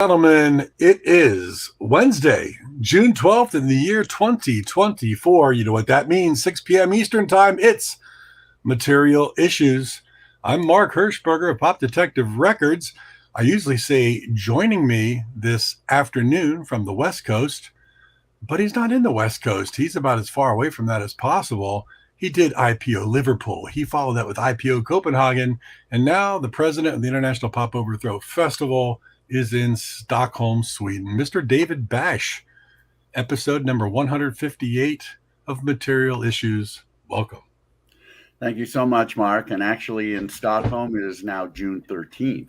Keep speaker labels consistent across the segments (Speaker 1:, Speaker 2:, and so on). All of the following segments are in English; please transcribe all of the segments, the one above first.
Speaker 1: Gentlemen, it is Wednesday, June 12th in the year 2024. You know what that means. 6 p.m. Eastern Time. It's Material Issues. I'm Mark Hershberger of Pop Detective Records. I usually say joining me this afternoon from the West Coast, but he's not in the West Coast. He's about as far away from that as possible. He did IPO Liverpool. He followed that with IPO Copenhagen. And now the president of the International Pop Overthrow Festival is in Stockholm, Sweden. Mr. David Bash, episode number 158 of Material Issues. Welcome.
Speaker 2: Thank you so much, Mark. And actually in Stockholm, it is now June 13th.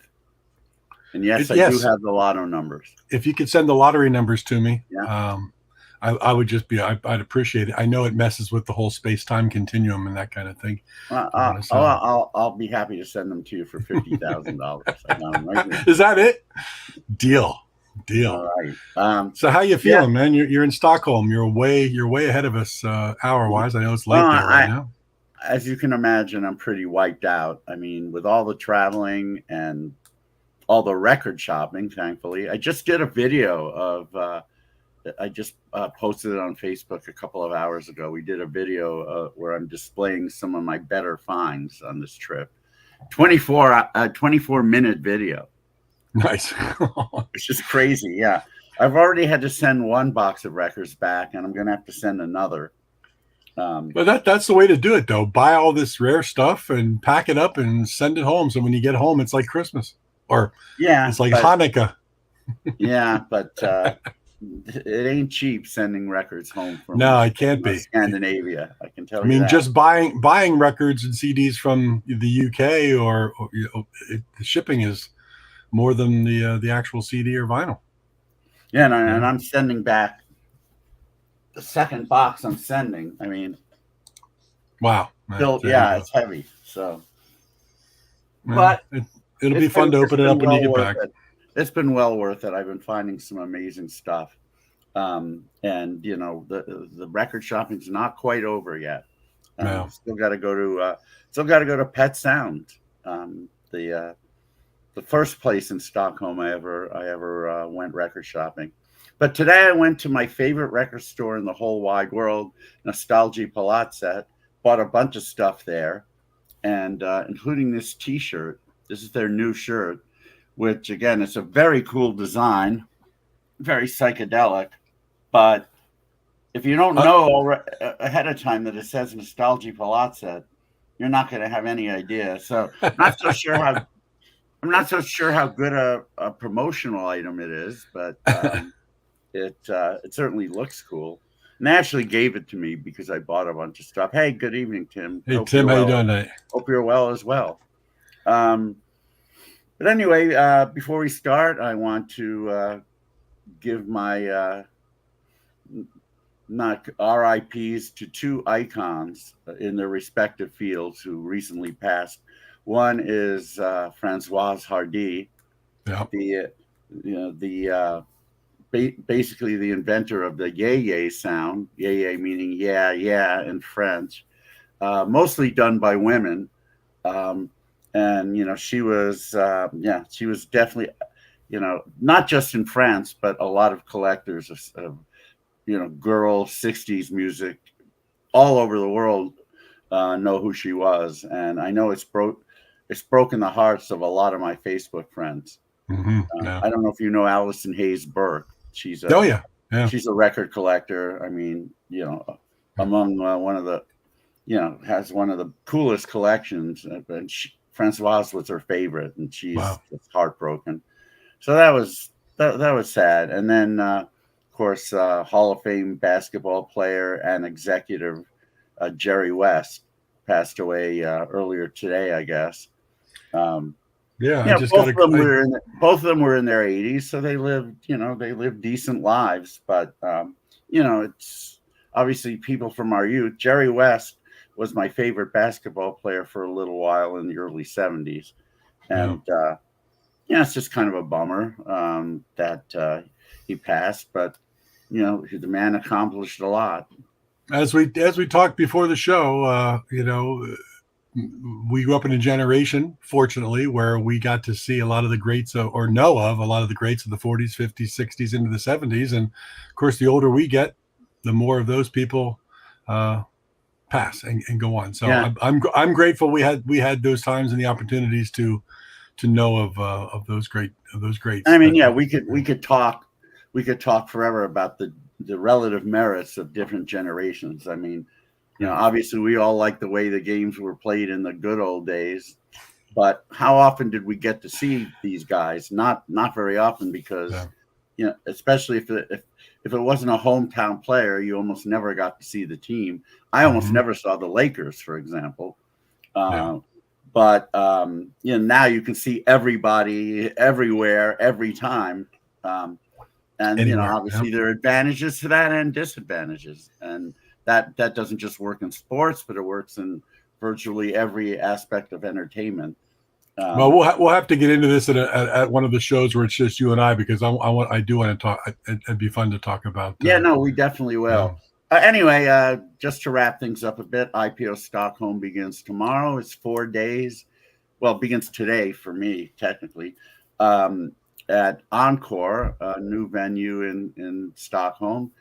Speaker 2: And yes, I do have the lotto numbers.
Speaker 1: If you could send the lottery numbers to me,
Speaker 2: yeah.
Speaker 1: I would just be, I'd appreciate it. I know it messes with the whole space-time continuum and that kind of thing.
Speaker 2: I'll be happy to send them to you for $50,000.
Speaker 1: Is that it? Deal.
Speaker 2: All right.
Speaker 1: So how you feeling, man? You're in Stockholm. You're way ahead of us hour-wise. I know it's late there right now.
Speaker 2: As you can imagine, I'm pretty wiped out. I mean, with all the traveling and all the record shopping, thankfully. I just did a video of I just posted it on Facebook a couple of hours ago. We did a video where I'm displaying some of my better finds on this trip. 24-minute video.
Speaker 1: Nice.
Speaker 2: It's just crazy. Yeah. I've already had to send one box of records back, and I'm going to have to send another.
Speaker 1: But that's the way to do it, though. Buy all this rare stuff and pack it up and send it home. So when you get home, it's like Christmas. Or it's like Hanukkah.
Speaker 2: Yeah, but it ain't cheap sending records home from
Speaker 1: it can't be
Speaker 2: Scandinavia. I can tell you.
Speaker 1: I mean,
Speaker 2: that.
Speaker 1: Just buying records and CDs from the UK or the shipping is more than the actual CD or vinyl.
Speaker 2: Yeah, and I'm sending back the second box. I'm sending. I mean,
Speaker 1: wow.
Speaker 2: It's heavy. So,
Speaker 1: but it'll be fun to open it up when you get back.
Speaker 2: It's been well worth it. I've been finding some amazing stuff. And the record shopping's not quite over yet. Still got to go to Pet Sound. The first place in Stockholm I ever went record shopping. But today I went to my favorite record store in the whole wide world, Nostalgie Palatset, bought a bunch of stuff there, and including this T-shirt. This is their new shirt, which, again, it's a very cool design, very psychedelic. But if you don't know ahead of time that it says Nostalgie Palatset, you're not going to have any idea. So I'm not so sure how good a promotional item it is, but it certainly looks cool. And they actually gave it to me because I bought a bunch of stuff. Hey, good evening, Tim.
Speaker 1: Hey, Tim, how you doing today?
Speaker 2: Hope you're well as well. But anyway, before we start, I want to give my not RIPs to two icons in their respective fields who recently passed. One is Françoise Hardy, basically the inventor of the yay sound. Yay meaning yeah in French, mostly done by women. And she was definitely, not just in France, but a lot of collectors of girl 60s music all over the world know who she was. And I know it's broken the hearts of a lot of my Facebook friends. I don't know if you know Alison Hayes Burke. She's she's a record collector. I mean, among one of the, has one of the coolest collections. And Françoise was her favorite, and she's just heartbroken. So that was sad. And then, of course, Hall of Fame basketball player and executive Jerry West passed away earlier today, I guess. Both of them were in their 80s, so they lived decent lives. But it's obviously people from our youth. Jerry West was my favorite basketball player for a little while in the early 70s. And, it's just kind of a bummer that he passed, but, the man accomplished a lot.
Speaker 1: As we talked before the show, we grew up in a generation, fortunately, where we got to see a lot of the greats or know of a lot of the greats of the 40s, 50s, 60s into the 70s. And of course, the older we get, the more of those people pass and go on. So
Speaker 2: Yeah.
Speaker 1: I'm grateful we had those times and the opportunities to know of those greats.
Speaker 2: I mean, yeah, we could talk forever about the relative merits of different generations. I mean, you know, obviously we all like the way the games were played in the good old days, but how often did we get to see these guys? Not very often, because you know, especially if it wasn't a hometown player, you almost never got to see the team. I almost never saw the Lakers, for example. But you know, now you can see everybody everywhere every time. And anywhere, you know, obviously there are advantages to that and disadvantages, and that doesn't just work in sports, but it works in virtually every aspect of entertainment.
Speaker 1: Well, we'll have to get into this at one of the shows where it's just you and I, because I do want to talk. It'd be fun to talk about.
Speaker 2: Yeah, no, we definitely will. Anyway, just to wrap things up a bit, IPO Stockholm begins tomorrow. It's 4 days. Well, it begins today for me, technically, at Encore, a new venue in Stockholm.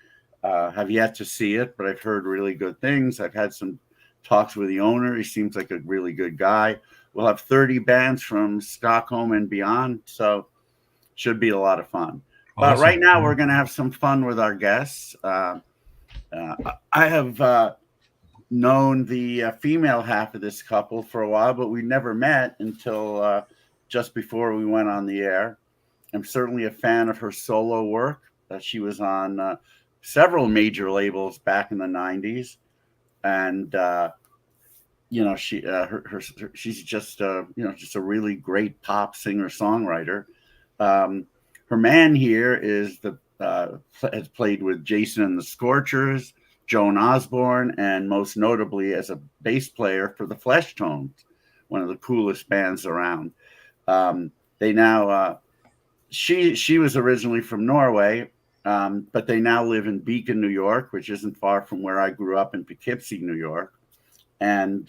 Speaker 2: Have yet to see it, but I've heard really good things. I've had some talks with the owner. He seems like a really good guy. We'll have 30 bands from Stockholm and beyond, so should be a lot of fun. But right now, we're going to have some fun with our guests. I have known the female half of this couple for a while, but we never met until just before we went on the air. I'm certainly a fan of her solo work. She was on several major labels back in the 90s, and you know, she's just you know, just a really great pop singer songwriter. Her man here is has played with Jason and the Scorchers, Joan Osborne, and most notably as a bass player for the Fleshtones, one of the coolest bands around. They now she was originally from Norway, but they now live in Beacon, New York, which isn't far from where I grew up in Poughkeepsie, New York. And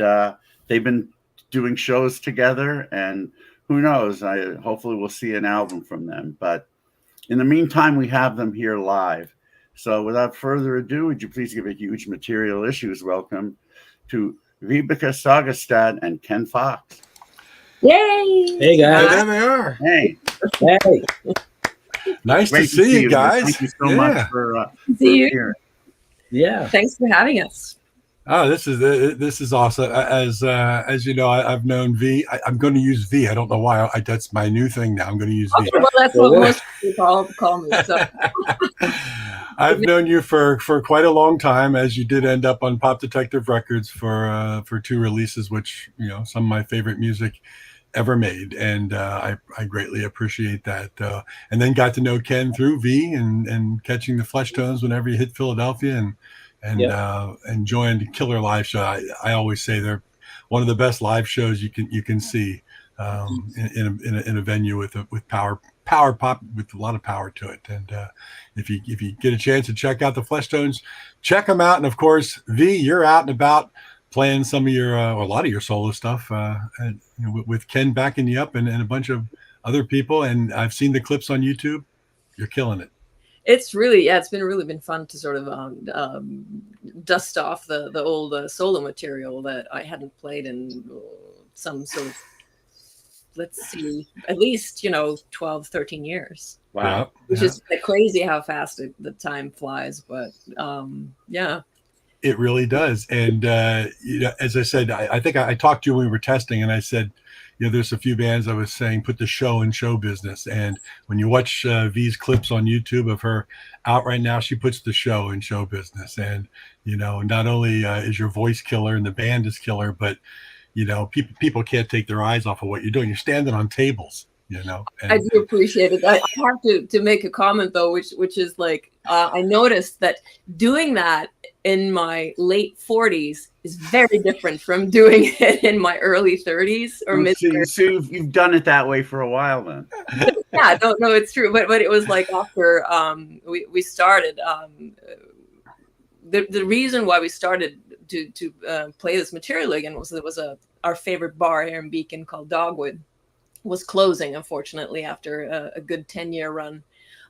Speaker 2: they've been doing shows together, and who knows, hopefully we'll see an album from them. But in the meantime, we have them here live. So without further ado, would you please give a huge Material Issues welcome to Vibeke Saugestad and Ken Fox.
Speaker 3: Yay!
Speaker 4: Hey guys.
Speaker 1: There they are.
Speaker 2: Hey.
Speaker 4: Hey.
Speaker 1: Nice to see you guys.
Speaker 2: Thank you so much for here.
Speaker 4: Yeah.
Speaker 3: Thanks for having us.
Speaker 1: Oh, this is awesome. As you know, I've known V. I'm going to use V. I don't know why. That's my new thing now. I'm going to use V.
Speaker 3: Well, that's what most people call me. So.
Speaker 1: I've known you for quite a long time, as you did end up on Pop Detective Records for 2 releases, which, you know, some of my favorite music ever made, and I greatly appreciate that. And then got to know Ken through V and catching the Fleshtones whenever you hit Philadelphia, and joined Killer Live Show. I always say they're one of the best live shows you can see in a venue with power pop with a lot of power to it. And if you get a chance to check out the Fleshtones, check them out. And of course, V, you're out and about playing some of your or a lot of your solo stuff, and, you know, with Ken backing you up and a bunch of other people. And I've seen the clips on YouTube. You're killing it.
Speaker 3: It's really, it's really been fun to sort of dust off the old solo material that I hadn't played in some sort of, let's see, at least, 12, 13 years.
Speaker 2: Wow.
Speaker 3: Which is crazy how fast the time flies. But yeah.
Speaker 1: It really does. And as I said, I think I talked to you when we were testing, and I said, there's a few bands I was saying put the show in show business. And when you watch V's clips on YouTube of her out right now, she puts the show in show business. And, not only is your voice killer and the band is killer, but, people can't take their eyes off of what you're doing. You're standing on tables, And,
Speaker 3: I do appreciate it. I have to make a comment, though, which is like, I noticed that doing that in my late 40s is very different from doing it in my early 30s or mid 30s.
Speaker 2: So you've done it that way for a while then.
Speaker 3: Yeah, no, it's true. But it was like after we started, the reason why we started to play this material again was there was a our favorite bar here in Beacon called Dogwood was closing, unfortunately, after a good 10-year run.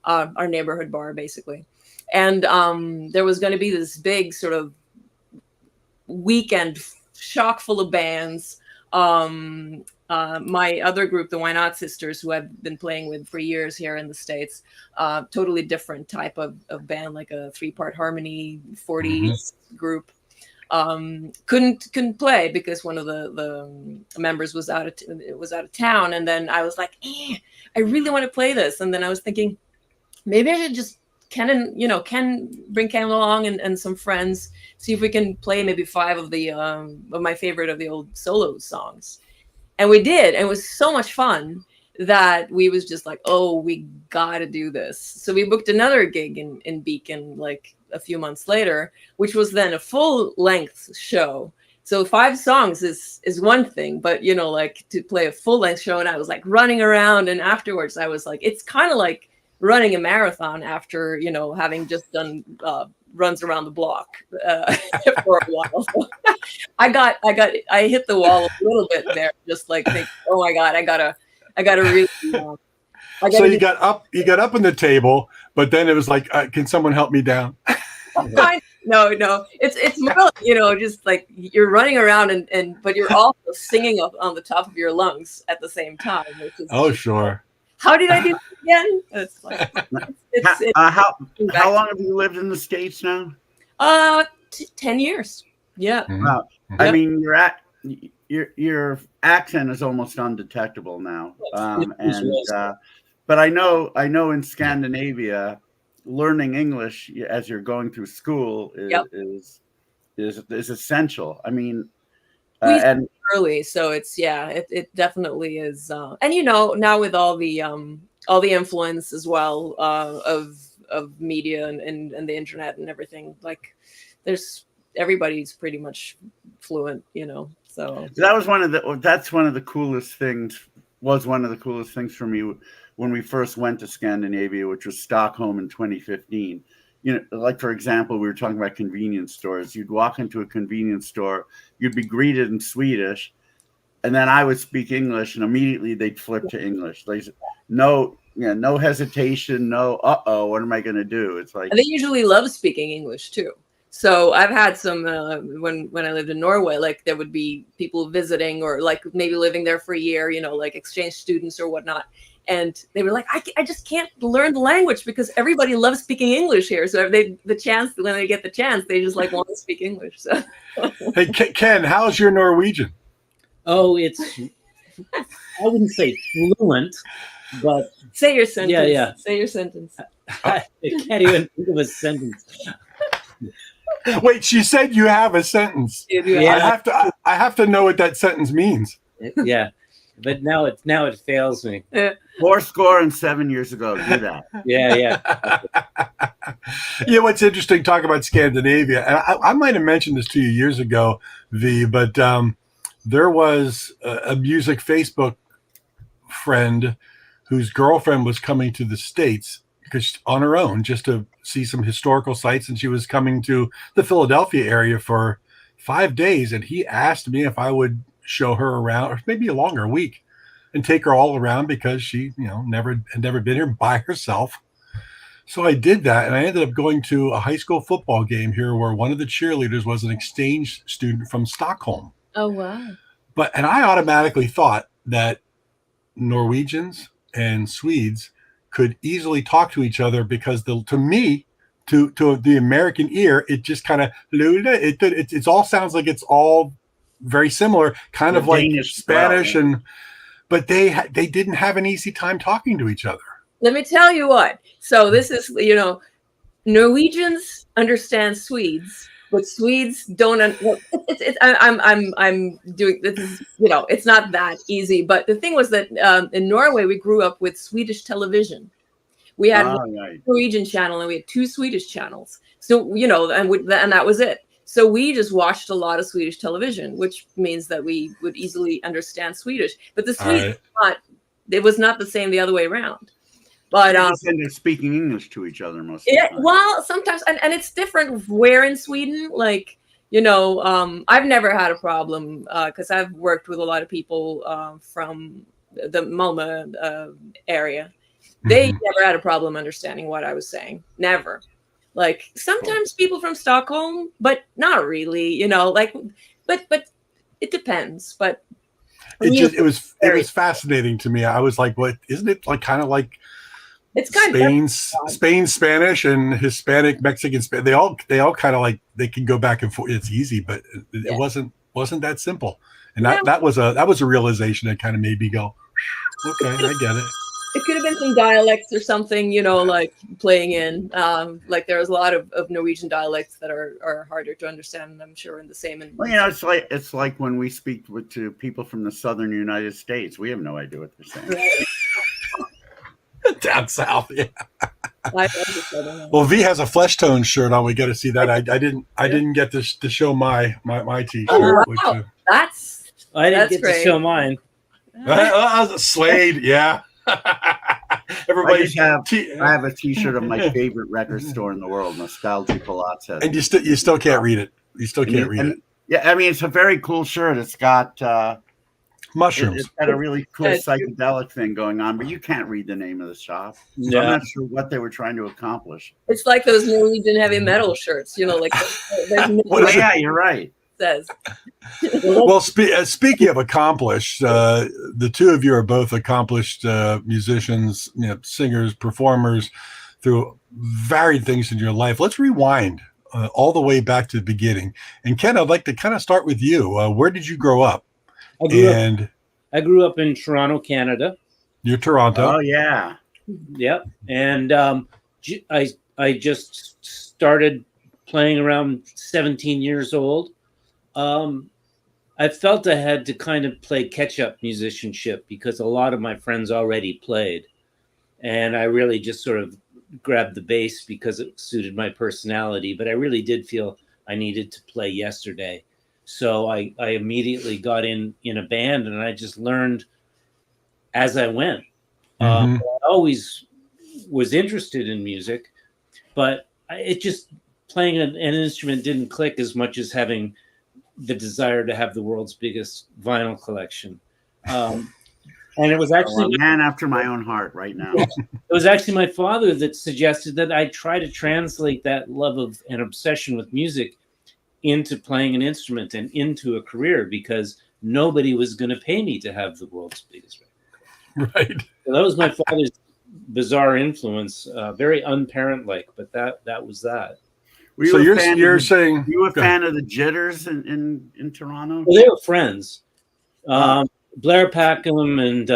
Speaker 3: Our neighborhood bar, basically. And there was going to be this big sort of weekend chock full of bands. My other group, the Why Not Sisters, who I've been playing with for years here in the States, totally different type of band, like a 3-part harmony 40s group. Couldn't play because one of the members was out of town. And then I was like, I really want to play this. And then I was thinking, maybe I should just Ken bring Ken along and some friends, see if we can play maybe 5 of the of my favorite of the old solo songs. And we did, and it was so much fun that we was just like, oh, we gotta do this. So we booked another gig in Beacon like a few months later, which was then a full length show. So 5 songs is one thing, but like to play a full length show, and I was like running around, and afterwards I was like, it's kind of like running a marathon after having just done runs around the block for a while. So I hit the wall a little bit there, just like think, oh my god, I gotta really.
Speaker 1: So you got up on the table, but then it was like, can someone help me down?
Speaker 3: No, it's more just like you're running around and but you're also singing up on the top of your lungs at the same time. Which is
Speaker 1: Sure.
Speaker 3: How did I do it again? It's like,
Speaker 2: how long have you lived in the States now?
Speaker 3: 10 years. Yeah.
Speaker 2: Wow. I mean, your accent is almost undetectable now. But I know in Scandinavia, learning English as you're going through school is essential. I mean, and
Speaker 3: early, so it definitely is. And now with all the influence as well of media and the internet and everything, like everybody's pretty much fluent, so
Speaker 2: that's one of the coolest things. Was one of the coolest things for me when we first went to Scandinavia, which was Stockholm in 2015. Like, for example, we were talking about convenience stores. You'd walk into a convenience store, you'd be greeted in Swedish, and then I would speak English, and immediately they'd flip to English. No hesitation, no, what am I going to do? It's like,
Speaker 3: and they usually love speaking English too. So I've had some when I lived in Norway, like there would be people visiting or like maybe living there for a year, like exchange students or whatnot. And they were like, I just can't learn the language because everybody loves speaking English here. So if when they get the chance, they just like want to speak English. So,
Speaker 1: hey, Ken, how's your Norwegian?
Speaker 4: Oh, it's, I wouldn't say fluent, but
Speaker 3: say your sentence.
Speaker 4: Yeah.
Speaker 3: Say your sentence.
Speaker 4: I can't even think of a sentence.
Speaker 1: Wait, she said you have a sentence.
Speaker 3: Yeah.
Speaker 1: I have to know what that sentence means.
Speaker 4: Yeah. But now it fails me.
Speaker 2: 7 years ago, do that.
Speaker 4: Yeah.
Speaker 1: What's interesting, talk about Scandinavia, and I might have mentioned this to you years ago, V, but there was a music Facebook friend whose girlfriend was coming to the States because on her own, just to see some historical sites, and she was coming to the Philadelphia area for 5 days, and he asked me if I would show her around, or maybe a longer week, and take her all around because she, had never been here by herself. So I did that, and I ended up going to a high school football game here where one of the cheerleaders was an exchange student from Stockholm.
Speaker 3: Oh, wow.
Speaker 1: And I automatically thought that Norwegians and Swedes could easily talk to each other because to the American ear, it just kind of, it all sounds like it's all very similar, kind of like Danish, Spanish, but they didn't have an easy time talking to each other.
Speaker 3: Let me tell you what. So this is, Norwegians understand Swedes, but Swedes don't. I'm doing this. Is, it's not that easy. But the thing was that in Norway we grew up with Swedish television. We had one Norwegian channel and we had 2 Swedish channels. So and that was it. So we just watched a lot of Swedish television, which means that we would easily understand Swedish. But the Swedes, it was not the same the other way around. But
Speaker 2: they're speaking English to each other most of the time.
Speaker 3: Well, sometimes, and it's different where in Sweden. Like I've never had a problem because I've worked with a lot of people from the Malmö area. They never had a problem understanding what I was saying. Never. Like sometimes people from Stockholm, but not really, but it depends. But
Speaker 1: it was fascinating to me. I was like, what, isn't it like kind of like
Speaker 3: it's kind
Speaker 1: Spain Spanish and Hispanic Mexican Spanish? They all kind of like, they can go back and forth. It's easy, but it wasn't that simple. And that was a realization that kind of made me go, okay, I get it.
Speaker 3: It could have been some dialects or something, like playing in. Like there's a lot of Norwegian dialects that are harder to understand, and I'm sure in the same.
Speaker 2: Well, it's like when we speak to people from the southern United States, we have no idea what they're saying.
Speaker 3: Right.
Speaker 1: Down south, yeah. Well, V has a Flesh Tone shirt on. We got to see that. I didn't get to show my T-shirt.
Speaker 3: Oh, wow.
Speaker 1: Which,
Speaker 4: I didn't get
Speaker 3: great.
Speaker 4: to show mine.
Speaker 1: Slade, yeah. Everybody,
Speaker 2: I have a T-shirt of my favorite record store in the world, Nostalgia Palazzo.
Speaker 1: And you still can't read it. You still can't read it.
Speaker 2: Yeah, I mean, it's a very cool shirt. It's got
Speaker 1: mushrooms.
Speaker 2: It's got a really cool psychedelic thing going on, but you can't read the name of the shop. So I'm not sure what they were trying to accomplish.
Speaker 3: It's like those Norwegian heavy metal shirts, like.
Speaker 2: Yeah, you're right.
Speaker 3: Says.
Speaker 1: Well, speaking of accomplished, the two of you are both accomplished musicians, singers, performers through varied things in your life. Let's rewind all the way back to the beginning. And Ken, I'd like to kind of start with you. Where did you grow up?
Speaker 4: I grew up in Toronto, Canada.
Speaker 1: You're Toronto.
Speaker 2: Oh yeah.
Speaker 4: Yep. And I just started playing around 17 years old. I felt I had to kind of play catch-up musicianship because a lot of my friends already played. And I really just sort of grabbed the bass because it suited my personality. But I really did feel I needed to play yesterday. So I immediately got in a band, and I just learned as I went. I always was interested in music, but it just playing an instrument didn't click as much as having the desire to have the world's biggest vinyl collection. And it was actually
Speaker 2: a man after my own heart right now.
Speaker 4: It was actually my father that suggested that I try to translate that love of an obsession with music into playing an instrument and into a career, because nobody was going to pay me to have the world's biggest record.
Speaker 1: Right.
Speaker 4: So that was my father's bizarre influence, very unparent-like, but that was that.
Speaker 1: So you're saying
Speaker 2: you a fan of the Jitters in Toronto?
Speaker 4: Well, they were friends. Blair Packham and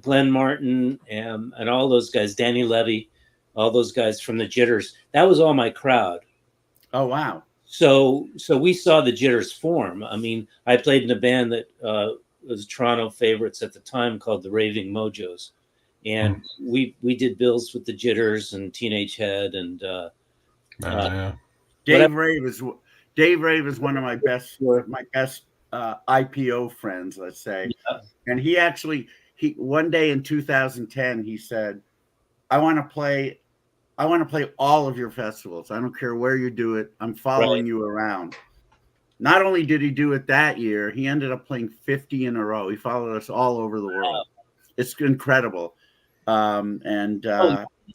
Speaker 4: Glenn Martin and all those guys, Danny Levy, all those guys from the Jitters. That was all my crowd.
Speaker 2: Oh wow!
Speaker 4: So we saw the Jitters form. I mean, I played in a band that was Toronto favorites at the time called the Raving Mojos, and we did bills with the Jitters and Teenage Head and
Speaker 2: Dave Rave is one of my best IPO friends, let's say. Yeah. And he one day in 2010 he said, I want to play all of your festivals. I don't care where you do it. I'm following you around. Not only did he do it that year, he ended up playing 50 in a row. He followed us all over the world. Wow. It's incredible.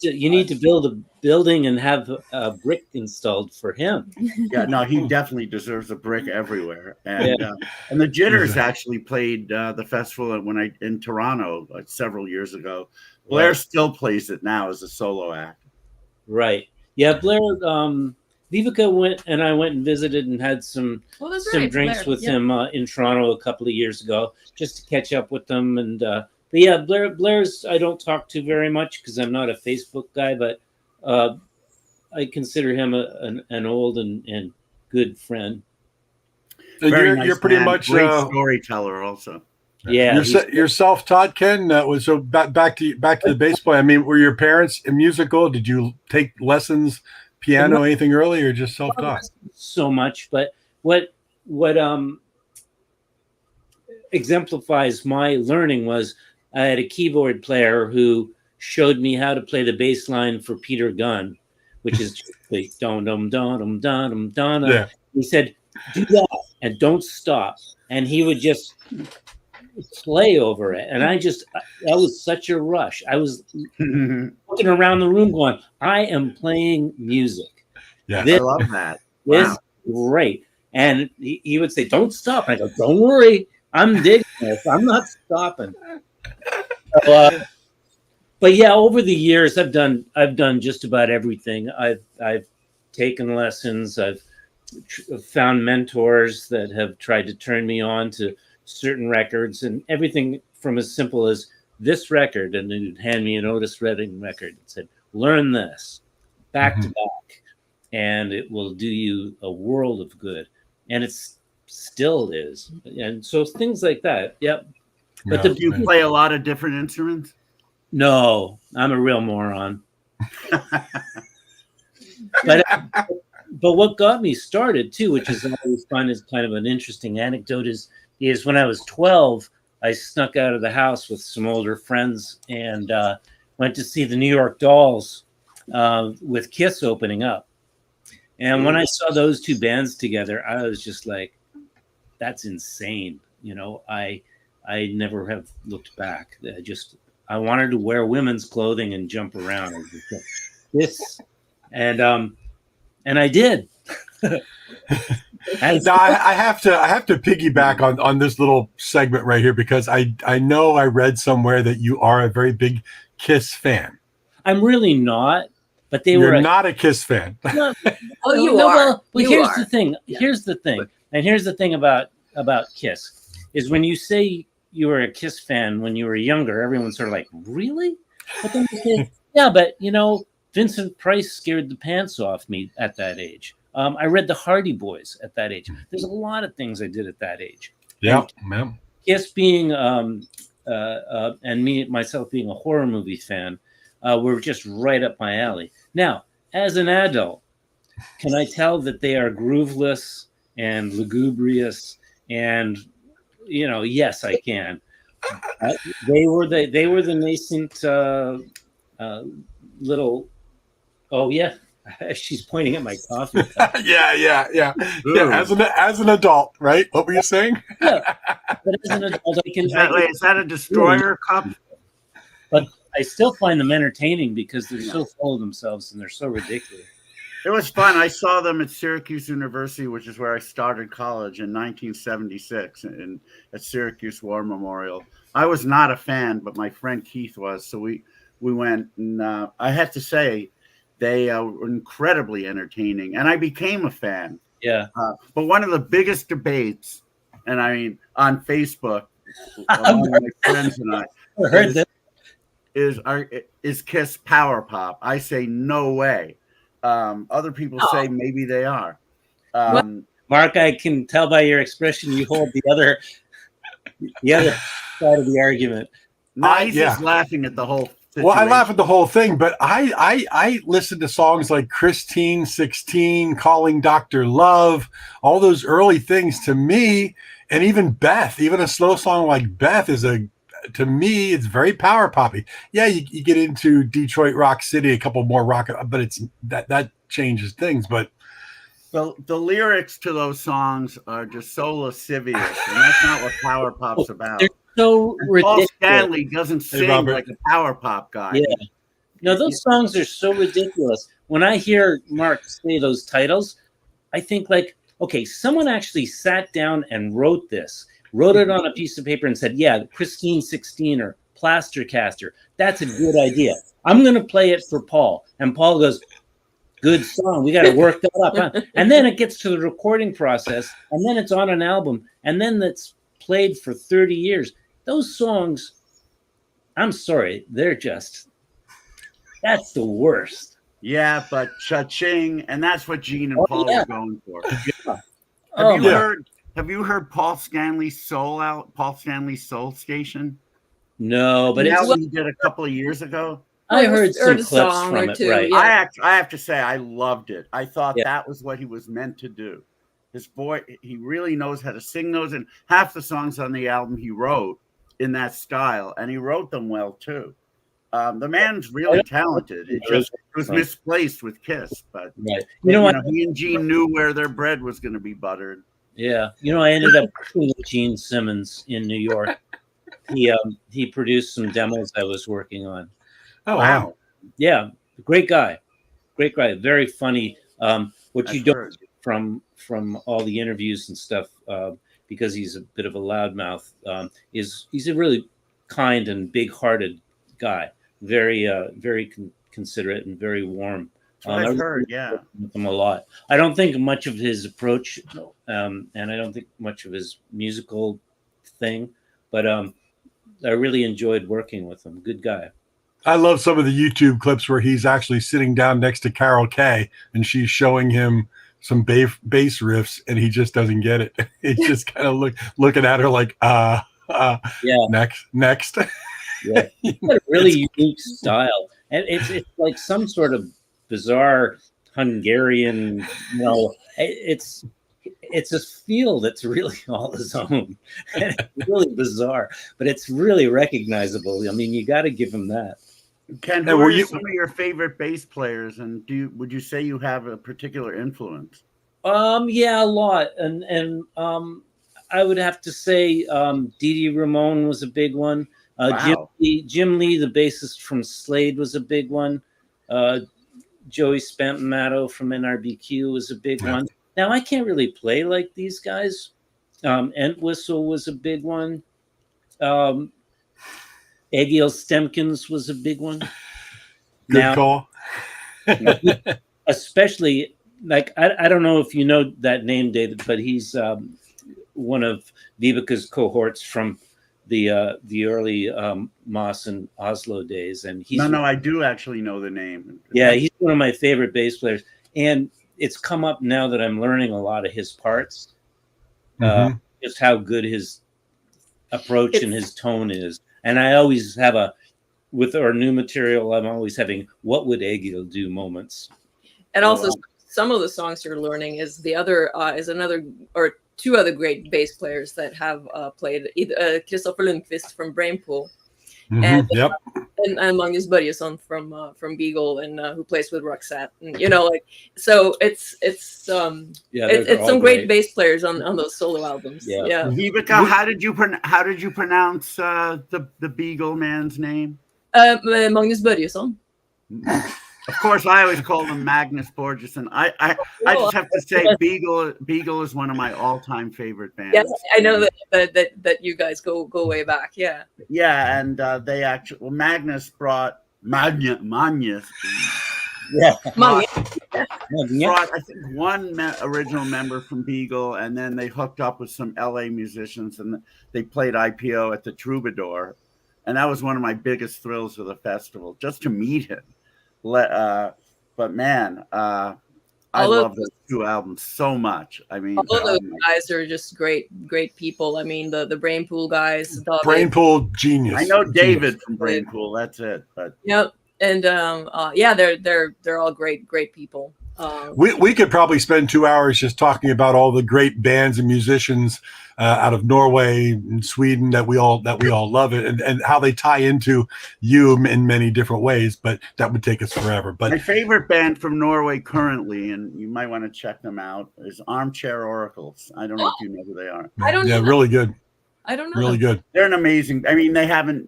Speaker 4: You need to build a building and have a brick installed for him.
Speaker 2: Yeah, no, he definitely deserves a brick everywhere. And and the Jitters actually played the festival in Toronto several years ago. Blair still plays it now as a solo act.
Speaker 4: Right. Yeah, Blair. Vibeke I went and visited and had some drinks with him in Toronto a couple of years ago, just to catch up with them. And but yeah, Blair's I don't talk to very much because I'm not a Facebook guy, but I consider him an old and good friend.
Speaker 1: So you're pretty much
Speaker 2: great storyteller also.
Speaker 4: Yeah,
Speaker 1: you're self-taught, Ken. So back to the bass play. I mean, were your parents musical? Did you take lessons, piano, anything early, or just self-taught?
Speaker 4: So much, but what exemplifies my learning was I had a keyboard player who showed me how to play the bass line for Peter Gunn, which is the dum dum dum dum dum dum.
Speaker 1: Yeah.
Speaker 4: He said, "Do that and don't stop," and he would just play over it. And that was such a rush. I was looking around the room, going, "I am playing music."
Speaker 1: Yeah,
Speaker 2: I love that.
Speaker 4: This
Speaker 2: Wow.
Speaker 4: is great. And he would say, "Don't stop." And I go, "Don't worry, I'm digging this. I'm not stopping." So, but yeah, over the years, I've done just about everything. I've taken lessons. I've found mentors that have tried to turn me on to certain records, and everything from as simple as this record, and then you'd hand me an Otis Redding record and said, "Learn this back to back, and it will do you a world of good." And it still is. And so things like that. Yep. But
Speaker 2: do you play a lot of different instruments?
Speaker 4: No, I'm a real moron. But what got me started too, which is always fun, is kind of an interesting anecdote, is when I was 12, I snuck out of the house with some older friends and went to see the New York Dolls with Kiss opening up. And when I saw those two bands together, I was just like, that's insane. You know, I never have looked back. I wanted to wear women's clothing and jump around. I was just like, this, and I did.
Speaker 1: Now, I have to piggyback on this little segment right here, because I know I read somewhere that you are a very big Kiss fan.
Speaker 4: I'm really not, but
Speaker 1: You're not a Kiss fan.
Speaker 3: Oh, you are.
Speaker 4: Here's the thing. Yeah. Here's the thing. And here's the thing about Kiss is when you say you were a Kiss fan when you were younger, everyone's sort of like, really? But then you say, yeah, but you know, Vincent Price scared the pants off me at that age. I read the Hardy Boys at that age. There's a lot of things I did at that age.
Speaker 1: Yeah, man.
Speaker 4: Kiss being and myself being a horror movie fan, were just right up my alley. Now, as an adult, can I tell that they are grooveless and lugubrious? And you know, yes, I can. They were the nascent little. Oh yeah, she's pointing at my coffee cup.
Speaker 1: yeah. As an adult, right? What were you saying?
Speaker 4: Yeah, but as an adult, I can.
Speaker 2: Is that a destroyer cup?
Speaker 4: But I still find them entertaining because they're so full of themselves and they're so ridiculous.
Speaker 2: It was fun. I saw them at Syracuse University, which is where I started college in 1976 at Syracuse War Memorial. I was not a fan, but my friend Keith was. So we went, and I have to say, they were incredibly entertaining, and I became a fan.
Speaker 4: Yeah.
Speaker 2: But one of the biggest debates, and I mean on Facebook, among my friends and I,
Speaker 4: heard that.
Speaker 2: Is Kiss power pop? I say no way. Other people say maybe they are.
Speaker 4: Mark, I can tell by your expression you hold the other side of the argument.
Speaker 2: No, he's just laughing at the whole situation.
Speaker 1: Well, I laugh at the whole thing, but I listen to songs like Christine 16, Calling Dr. Love, all those early things to me, and even Beth, even a slow song like Beth to me, it's very power poppy. Yeah, you get into Detroit Rock City, a couple more rock, but it's that changes things. But
Speaker 2: the lyrics to those songs are just so lascivious, and that's not what power pop's about.
Speaker 4: They're so ridiculous.
Speaker 2: Paul Stanley doesn't sing like a power pop guy.
Speaker 4: Yeah. No, those songs are so ridiculous. When I hear Mark say those titles, I think like, okay, someone actually sat down and wrote it on a piece of paper and said, yeah, Christine 16 or Plaster Caster. That's a good idea. I'm going to play it for Paul. And Paul goes, good song. We got to work that up. Huh? And then it gets to the recording process, and then it's on an album, and then that's played for 30 years. Those songs, I'm sorry, that's the worst.
Speaker 2: Yeah, but cha-ching, and that's what Gene and Paul were going for.
Speaker 4: Yeah.
Speaker 2: Have you heard Paul Stanley's Paul Stanley's Soul Station?
Speaker 4: No, but
Speaker 2: it's what he did a couple of years ago.
Speaker 4: I heard some clips from it, right?
Speaker 2: Yeah. I have to say I loved it. I thought that was what he was meant to do. His voice, he really knows how to sing those, and half the songs on the album he wrote in that style, and he wrote them well too. The man's really talented. It just was misplaced with Kiss, but
Speaker 4: right. You know what?
Speaker 2: He and Gene knew where their bread was going to be buttered.
Speaker 4: Yeah, I ended up working with Gene Simmons in New York. He produced some demos I was working on.
Speaker 1: Oh wow!
Speaker 4: Yeah, great guy, very funny. What you don't from all the interviews and stuff, because he's a bit of a loudmouth, is he's a really kind and big-hearted guy. Very considerate and very warm.
Speaker 2: I've heard, yeah,
Speaker 4: with him a lot. I don't think much of his approach, and I don't think much of his musical thing, but I really enjoyed working with him. Good guy.
Speaker 1: I love some of the YouTube clips where he's actually sitting down next to Carol Kay and she's showing him some bass riffs and he just doesn't get it. He's just kind of looking at her like, yeah, next.
Speaker 4: Yeah, it's a really unique style, and it's like some sort of bizarre Hungarian. It's a feel that's really all his own. It's really bizarre, but it's really recognizable. I mean, you got to give him that.
Speaker 2: Ken, who are some of your favorite bass players, and would you say you have a particular influence?
Speaker 4: Yeah, a lot, and I would have to say Didi Ramon was a big one.
Speaker 2: Wow.
Speaker 4: Jim Lee, the bassist from Slade, was a big one. Joey Spampamato from NRBQ was a big one. Now, I can't really play like these guys. Entwistle was a big one. Egil Stemkins was a big one.
Speaker 1: Good call.
Speaker 4: Especially, like, I don't know if you know that name, David, but he's one of Vibeke's cohorts from the early Moss and Oslo days, and he's
Speaker 2: no, I do actually know the name.
Speaker 4: Yeah, he's one of my favorite bass players, and it's come up now that I'm learning a lot of his parts, just how good his approach and his tone is. And I always have with our new material, I'm always having what would Egil do moments.
Speaker 3: And also some of the songs you're learning is two other great bass players that have played, Kristoffer Lundqvist from Brainpool, and Magnus Börjesson from Beagle, and who plays with Roxette, and so it's some great bass players on those solo albums. Yeah.
Speaker 2: Vibeke, how did you pronounce the Beagle man's name?
Speaker 3: Magnus Börjesson.
Speaker 2: Of course, I always call him Magnus Borgesson. I just have to say, Beagle is one of my all-time favorite bands.
Speaker 3: Yes, I know that you guys go way back. Yeah.
Speaker 2: Yeah, and they actually Magnus brought Magnus.
Speaker 4: Yeah.
Speaker 2: Brought, I think, one original member from Beagle, and then they hooked up with some LA musicians, and they played IPO at the Troubadour, and that was one of my biggest thrills of the festival, just to meet him. But man, I love those two albums so much. I mean,
Speaker 3: all of those guys are just great people. I mean, the Brainpool guys.
Speaker 1: Brainpool genius.
Speaker 2: I know David from Brainpool. That's it. But
Speaker 3: yep, and they're all great people.
Speaker 1: We could probably spend 2 hours just talking about all the great bands and musicians out of Norway and Sweden that we all love it, and how they tie into you in many different ways. But that would take us forever. But
Speaker 2: my favorite band from Norway currently, and you might want to check them out, is Armchair Oracles. I don't know if you know who they are.
Speaker 3: I don't know.
Speaker 1: Yeah, really good.
Speaker 3: I don't know.
Speaker 1: Really good.
Speaker 2: They're an amazing. I mean,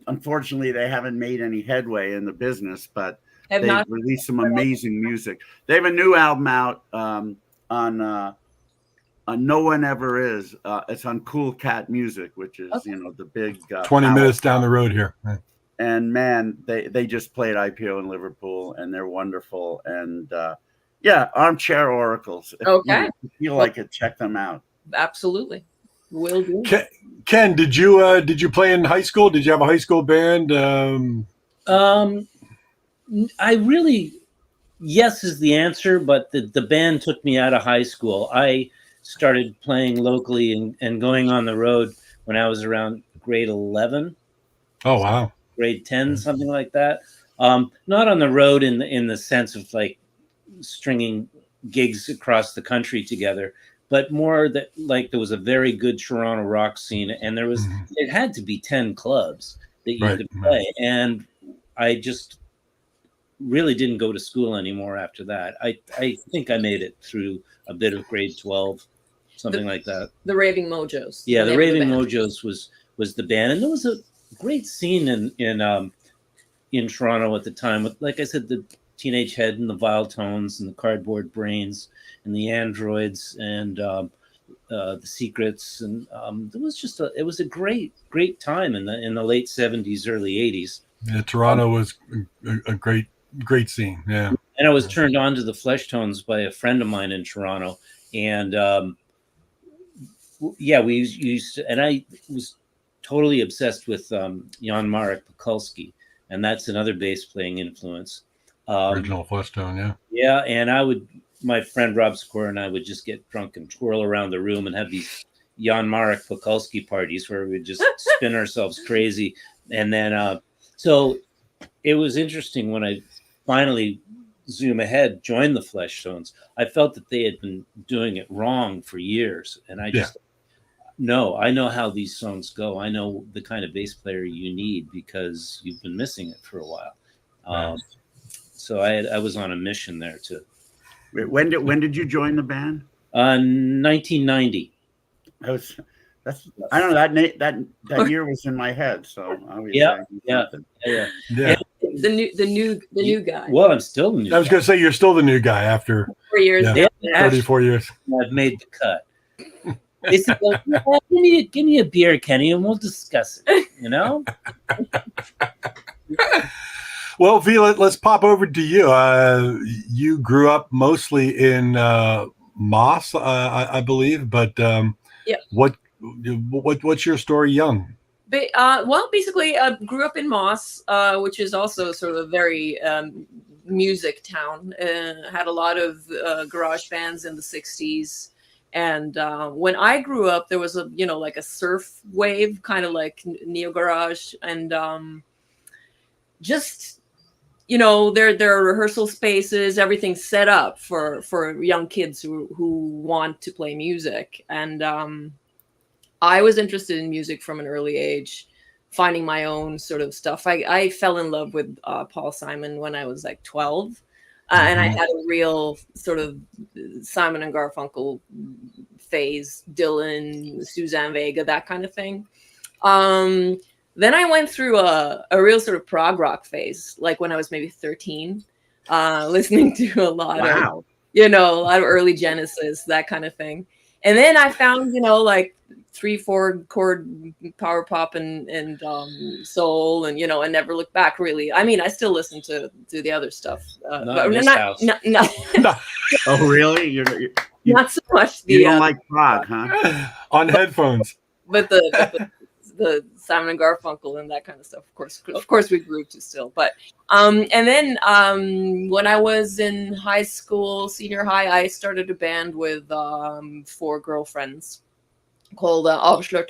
Speaker 2: unfortunately, they haven't made any headway in the business, but they've released some amazing music. They have a new album out on No One Ever Is. It's on Cool Cat Music, which is the big
Speaker 1: 20 minutes down the road here.
Speaker 2: And man, they just played IPO in Liverpool, and they're wonderful. And Armchair Oracles.
Speaker 3: Okay,
Speaker 2: if you feel like it, check them out.
Speaker 3: Absolutely, will do.
Speaker 1: Ken, did you play in high school? Did you have a high school band?
Speaker 4: Yes is the answer, but the band took me out of high school. I started playing locally and going on the road when I was around grade 11.
Speaker 1: Oh, wow.
Speaker 4: Grade 10, something like that. Not on the road in the sense of like stringing gigs across the country together, but more that like there was a very good Toronto rock scene, and it had to be 10 clubs that you had to play. And I just really didn't go to school anymore after that. I think I made it through a bit of grade 12, something like that.
Speaker 3: The Raving Mojos.
Speaker 4: Yeah, the Raving Mojos was the band, and there was a great scene in Toronto at the time. With, like I said, the Teenage Head and the Vile Tones and the Cardboard Brains and the Androids and the Secrets, and it was a great time in the late 70s, early 80s.
Speaker 1: Yeah, Toronto was a great scene. Yeah,
Speaker 4: and I was turned on to the Flesh Tones by a friend of mine in Toronto, and we used to, and I was totally obsessed with Jan Marek Pekulski, and that's another bass playing influence.
Speaker 1: Original Flesh Tone, yeah.
Speaker 4: Yeah, and my friend Rob Score and I would just get drunk and twirl around the room and have these Jan Marek Pekulski parties where we would just spin ourselves crazy. And then, so it was interesting when I finally zoom ahead, joined the Flesh Tones. I felt that they had been doing it wrong for years. And I just, no, I know how these songs go. I know the kind of bass player you need because you've been missing it for a while. So I was on a mission there too.
Speaker 2: When did you join the band?
Speaker 4: 1990.
Speaker 2: I don't know, that year was in my head. So
Speaker 4: yeah.
Speaker 3: The new guy.
Speaker 4: Well, I'm still the new guy.
Speaker 1: I was going to say you're still the new guy after
Speaker 3: 4 years.
Speaker 1: Yeah, 34 years.
Speaker 4: I've made the cut. They said, well, give me a beer, Kenny, and we'll discuss it. You know.
Speaker 1: Well, V, let's pop over to you. You grew up mostly in Moss, I believe, but what's your story young?
Speaker 3: Well, basically, grew up in Moss, which is also sort of a very music town. Had a lot of garage bands in the 60s. And when I grew up, there was like a surf wave, kind of like neo garage, and just there are rehearsal spaces, everything set up for young kids who want to play music. And I was interested in music from an early age, finding my own sort of stuff. I fell in love with Paul Simon when I was like 12. And I had a real sort of Simon and Garfunkel phase, Dylan, Suzanne Vega, that kind of thing. Then I went through a real sort of prog rock phase, like when I was maybe 13, listening to a lot of early Genesis, that kind of thing. And then I found, like 3-4 chord power pop and soul, and and never looked back really. I mean, I still listen to the other stuff.
Speaker 4: Not
Speaker 2: Oh, really? You're
Speaker 3: not so much.
Speaker 2: You don't like prog, huh?
Speaker 1: On headphones.
Speaker 3: But the Simon and Garfunkel and that kind of stuff, of course we grew to still. But and then when I was in high school, senior high, I started a band with 4 girlfriends called Overthrow,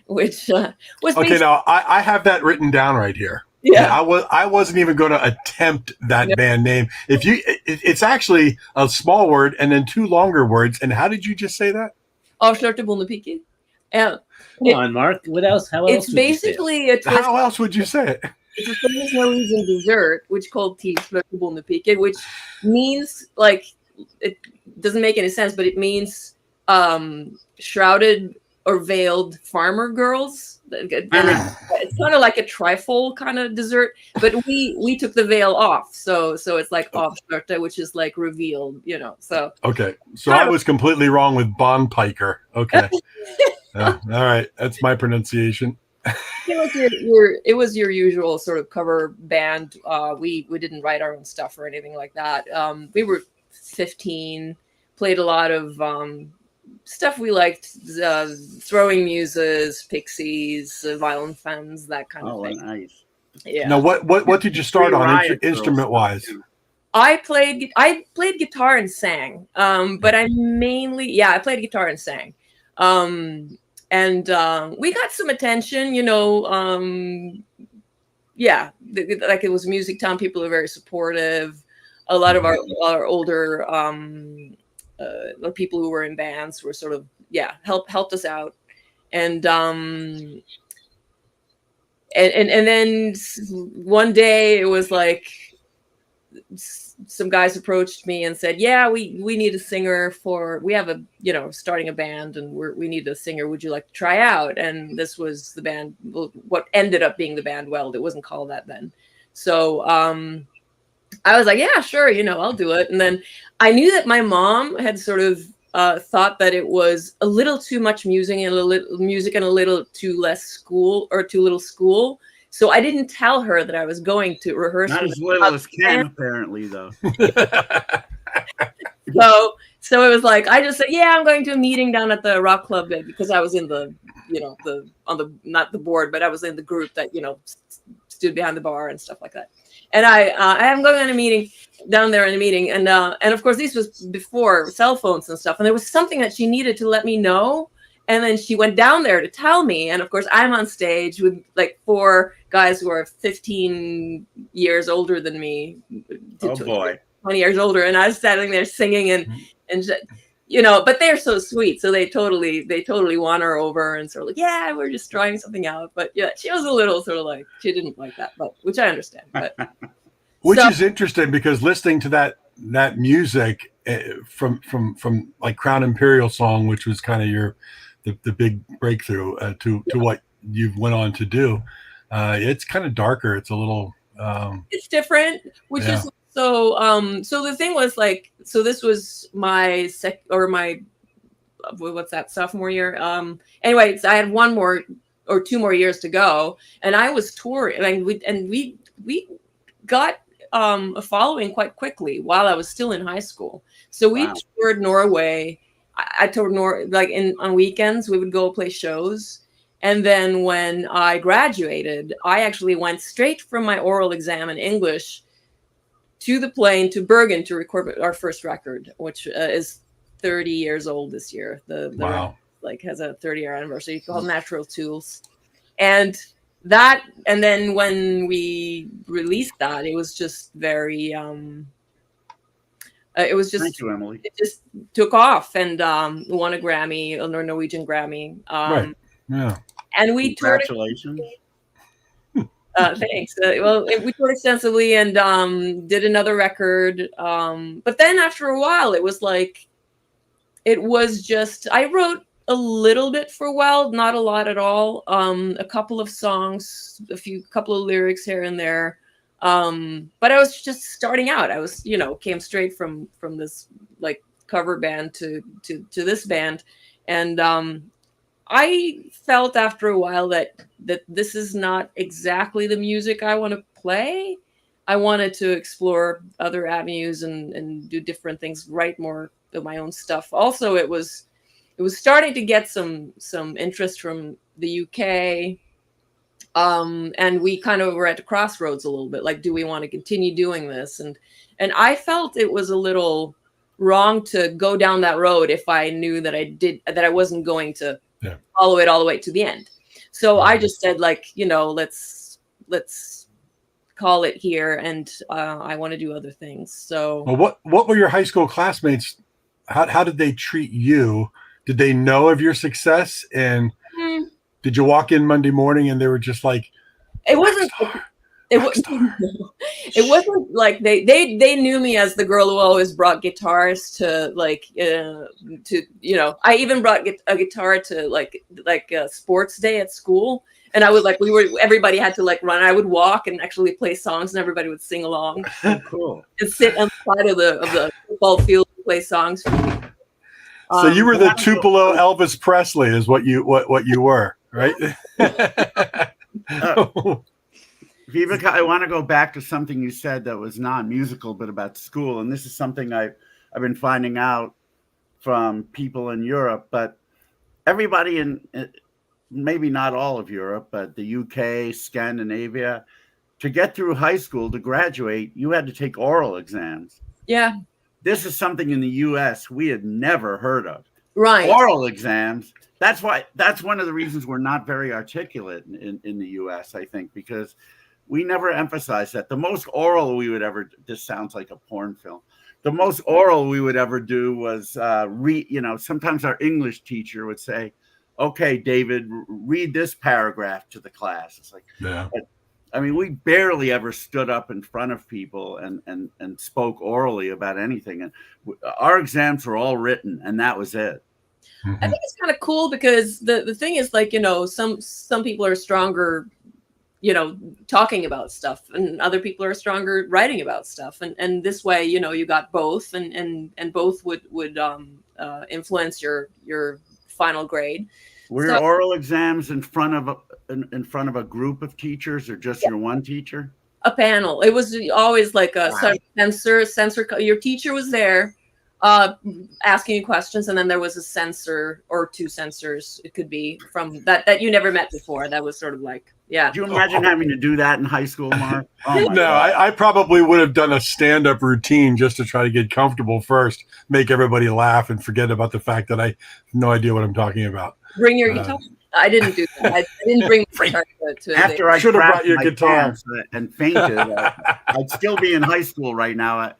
Speaker 3: which was
Speaker 1: okay. Now I have that written down right here.
Speaker 3: Yeah,
Speaker 1: I wasn't even going to attempt that band name. It's actually a small word and then 2 longer words. And how did you just say that?
Speaker 3: Overthrow.
Speaker 4: Come on, Mark. What else? How else?
Speaker 3: It's basically a twist.
Speaker 1: How else would you say it?
Speaker 3: It's a famous Norwegian dessert, which called Tirsfløtebondepike, which means, like, it doesn't make any sense, but it means shrouded or veiled farmer girls. And it's kind of like a trifle kind of dessert, but we took the veil off, so it's like avslørte, which is like revealed, So
Speaker 1: okay, so I was completely wrong with Bonpiker. Okay. All right, that's my pronunciation.
Speaker 3: It was your usual sort of cover band. We didn't write our own stuff or anything like that. We were 15, played a lot of stuff we liked, Throwing Muses, Pixies, Violent Femmes, that kind of thing.
Speaker 2: Oh, nice.
Speaker 3: Yeah.
Speaker 1: Now, what did you start on instrument wise?
Speaker 3: I played guitar and sang, but I played guitar and sang. And we got some attention, like it was Music Town. People are very supportive. A lot of our older people who were in bands were sort of helped us out. And and then one day it was like some guys approached me and said, yeah, we need a singer we have a, starting a band, and we need a singer. Would you like to try out? And this was the band, what ended up being the band Weld. It wasn't called that then. So I was like, yeah, sure, I'll do it. And then I knew that my mom had sort of thought that it was a little too much music and a little too less school, or too little school. So I didn't tell her that I was going to rehearse.
Speaker 2: Not as little as Ken, apparently, though.
Speaker 3: So it was like, I just said, yeah, I'm going to a meeting down at the rock club, because I was in the, not the board, but I was in the group that, stood behind the bar and stuff like that. And I am going on a meeting down there in a meeting. And of course, this was before cell phones and stuff. And there was something that she needed to let me know. And then she went down there to tell me. And of course, I'm on stage with like 4 guys who are 15 years older than me.
Speaker 2: Oh, boy.
Speaker 3: 20 years older. And I was standing there singing and but they're so sweet. So they totally won her over and sort of like, yeah, we're just trying something out. But yeah, she was a little sort of like, she didn't like that, but which I understand. But
Speaker 1: which is interesting, because listening to that music from like Crown Imperial Song, which was kind of the big breakthrough to what you went on to do, it's kind of darker. It's a little
Speaker 3: it's different, which is so the thing was like, so this was my sophomore year. Anyways, I had 1 more or 2 more years to go, and I was touring, and we got a following quite quickly while I was still in high school. So we toured Norway. I toured on weekends. We would go play shows. And then when I graduated, I actually went straight from my oral exam in English to the plane to Bergen to record our first record, which is 30 years old this year. The record, has a 30-year anniversary, called Natural Tools. And then when we released that, it was just very it was just,
Speaker 2: thank you, Emily.
Speaker 3: It just took off and won a Grammy, a Norwegian Grammy.
Speaker 1: Right. Yeah.
Speaker 3: And we toured.
Speaker 2: Congratulations.
Speaker 3: Thanks. We toured extensively and did another record. But then after a while, it was like, I wrote a little bit for Weld, not a lot at all. A couple of songs, couple of lyrics here and there. But I was just starting out. I was, came straight from this like cover band to this band. And I felt after a while that this is not exactly the music I want to play. I wanted to explore other avenues and do different things, write more of my own stuff. Also, it was starting to get some interest from the UK. And we kind of were at the crossroads a little bit, like, do we want to continue doing this? And I felt it was a little wrong to go down that road if I knew that I wasn't going to follow it all the way to the end. So I just said, like, let's call it here. And I want to do other things. So
Speaker 1: what were your high school classmates? How did they treat you? Did they know of your success? And did you walk in Monday morning and they were just like,
Speaker 3: it wasn't like they knew me as the girl who always brought guitars to I even brought a guitar to like a sports day at school. And I was like, everybody had to like run. I would walk and actually play songs and everybody would sing along.
Speaker 2: Cool.
Speaker 3: And sit on the side of the football field and play songs for me.
Speaker 1: So you were the Tupelo Elvis Presley is what you were, right?
Speaker 2: Vibeke, I want to go back to something you said that was non-musical, but about school. And this is something I've been finding out from people in Europe, but everybody in, maybe not all of Europe, but the UK, Scandinavia, to get through high school, to graduate, you had to take oral exams.
Speaker 3: Yeah.
Speaker 2: This is something in the US we had never heard of.
Speaker 3: Right.
Speaker 2: Oral exams. That's one of the reasons we're not very articulate in the US, I think, because we never emphasize that. The most oral we would ever, this sounds like a porn film. The most oral we would ever do was sometimes our English teacher would say, okay, David, read this paragraph to the class. It's like,
Speaker 1: Yeah.
Speaker 2: I mean, we barely ever stood up in front of people and spoke orally about anything. And our exams were all written, and that was it.
Speaker 3: I think it's kind of cool because the thing is, like, you know, some people are stronger, you know, talking about stuff, and other people are stronger writing about stuff. And this way, you know, you got both, and both would influence your final grade.
Speaker 2: Were your oral exams in front of a group of teachers, or just your one teacher?
Speaker 3: A panel. It was always like a censor. Your teacher was there asking you questions, and then there was a censor or two censors. It could be from that you never met before. That was sort of like, yeah.
Speaker 2: Do you imagine having to do that in high school, Mark? Oh
Speaker 1: No, I probably would have done a stand-up routine just to try to get comfortable first, make everybody laugh, and forget about the fact that I have no idea what I'm talking about.
Speaker 3: Bring your guitar. I didn't do that. I didn't bring my guitar to
Speaker 2: After I
Speaker 1: should have brought your guitar
Speaker 2: and fainted, I'd still be in high school right now. I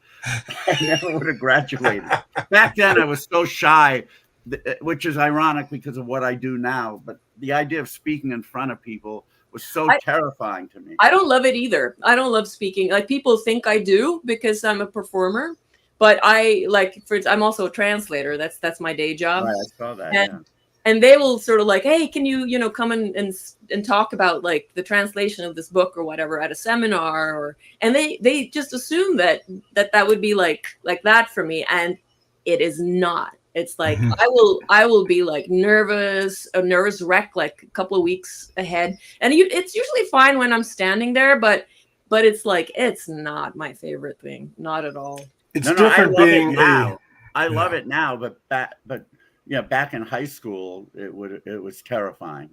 Speaker 2: never would have graduated. Back then, I was so shy, which is ironic because of what I do now. But the idea of speaking in front of people was so terrifying to me.
Speaker 3: I don't love it either. I don't love speaking. Like, people think I do because I'm a performer, but I'm also a translator. That's my day job.
Speaker 2: Right, I saw that.
Speaker 3: And they will sort of like, hey, can you come and talk about like the translation of this book or whatever at a seminar, and they just assume that would be like that for me, and it is not. It's like I will be like a nervous wreck like a couple of weeks ahead, and it's usually fine when I'm standing there, but it's like, it's not my favorite thing, not at all.
Speaker 1: It's different being
Speaker 2: now. I love it now, but back in high school, it was terrifying.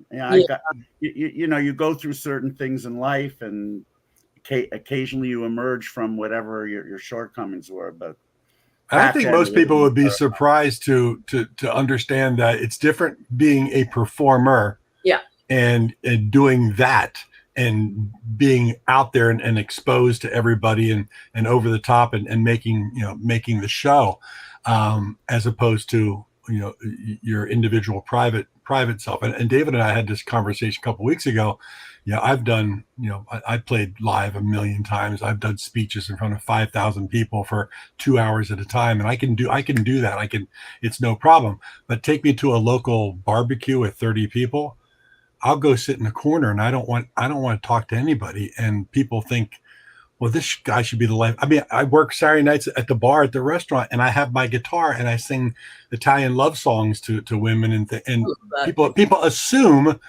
Speaker 2: You go through certain things in life, and occasionally you emerge from whatever your shortcomings were. But
Speaker 1: I think most people would be surprised to understand that it's different being a performer, and doing that, and being out there and exposed to everybody and over the top and making the show, as opposed to your individual private self. And David and I had this conversation a couple of weeks ago. I've done, I played live 1 million times. I've done speeches in front of 5,000 people for 2 hours at a time. And I can do that. It's no problem. But take me to a local barbecue with 30 people. I'll go sit in a corner, and I don't want to talk to anybody. And people think, well, this guy should be the life. I mean, I work Saturday nights at the bar at the restaurant, and I have my guitar and I sing Italian love songs to women, and people assume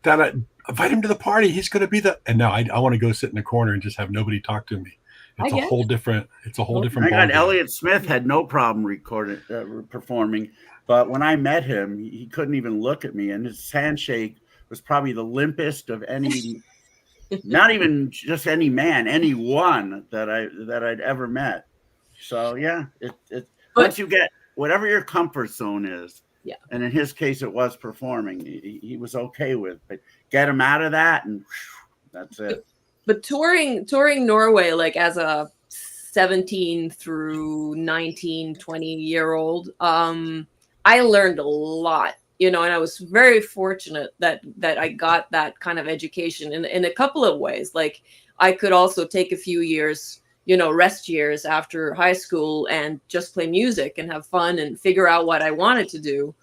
Speaker 1: that I invite him to the party, he's going to be and no, I want to go sit in the corner and just have nobody talk to me. It's a whole different.
Speaker 2: I got Elliott Smith had no problem performing, but when I met him, he couldn't even look at me, and his handshake was probably the limpest of any. Not even just any man, anyone that I'd ever met. So once you get whatever your comfort zone is, and in his case it was performing, he was okay with. But get him out of that, and that's it.
Speaker 3: But touring Norway, like as a 17 through 19, 20-year-old, I learned a lot. And I was very fortunate that I got that kind of education in a couple of ways. Like, I could also take a few years, rest years after high school, and just play music and have fun and figure out what I wanted to do,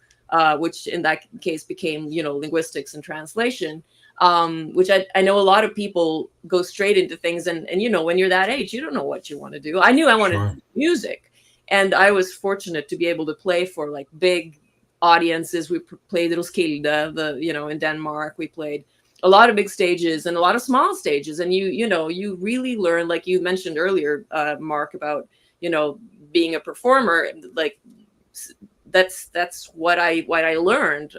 Speaker 3: which in that case became, linguistics and translation, which I know a lot of people go straight into things. And when you're that age, you don't know what you want to do. I knew I wanted music, and I was fortunate to be able to play for like big audiences. We played Roskilde, in Denmark. We played a lot of big stages and a lot of small stages, and you really learn, like you mentioned earlier, Mark, about being a performer. Like, that's what I learned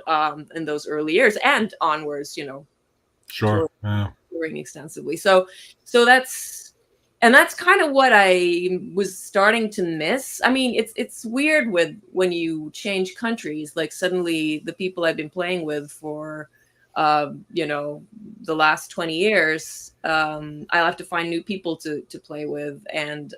Speaker 3: in those early years and onwards. Touring extensively. So that's kind of what I was starting to miss. I mean, it's weird when you change countries. Like, suddenly the people I've been playing with for, the last 20 years, I'll have to find new people to play with. And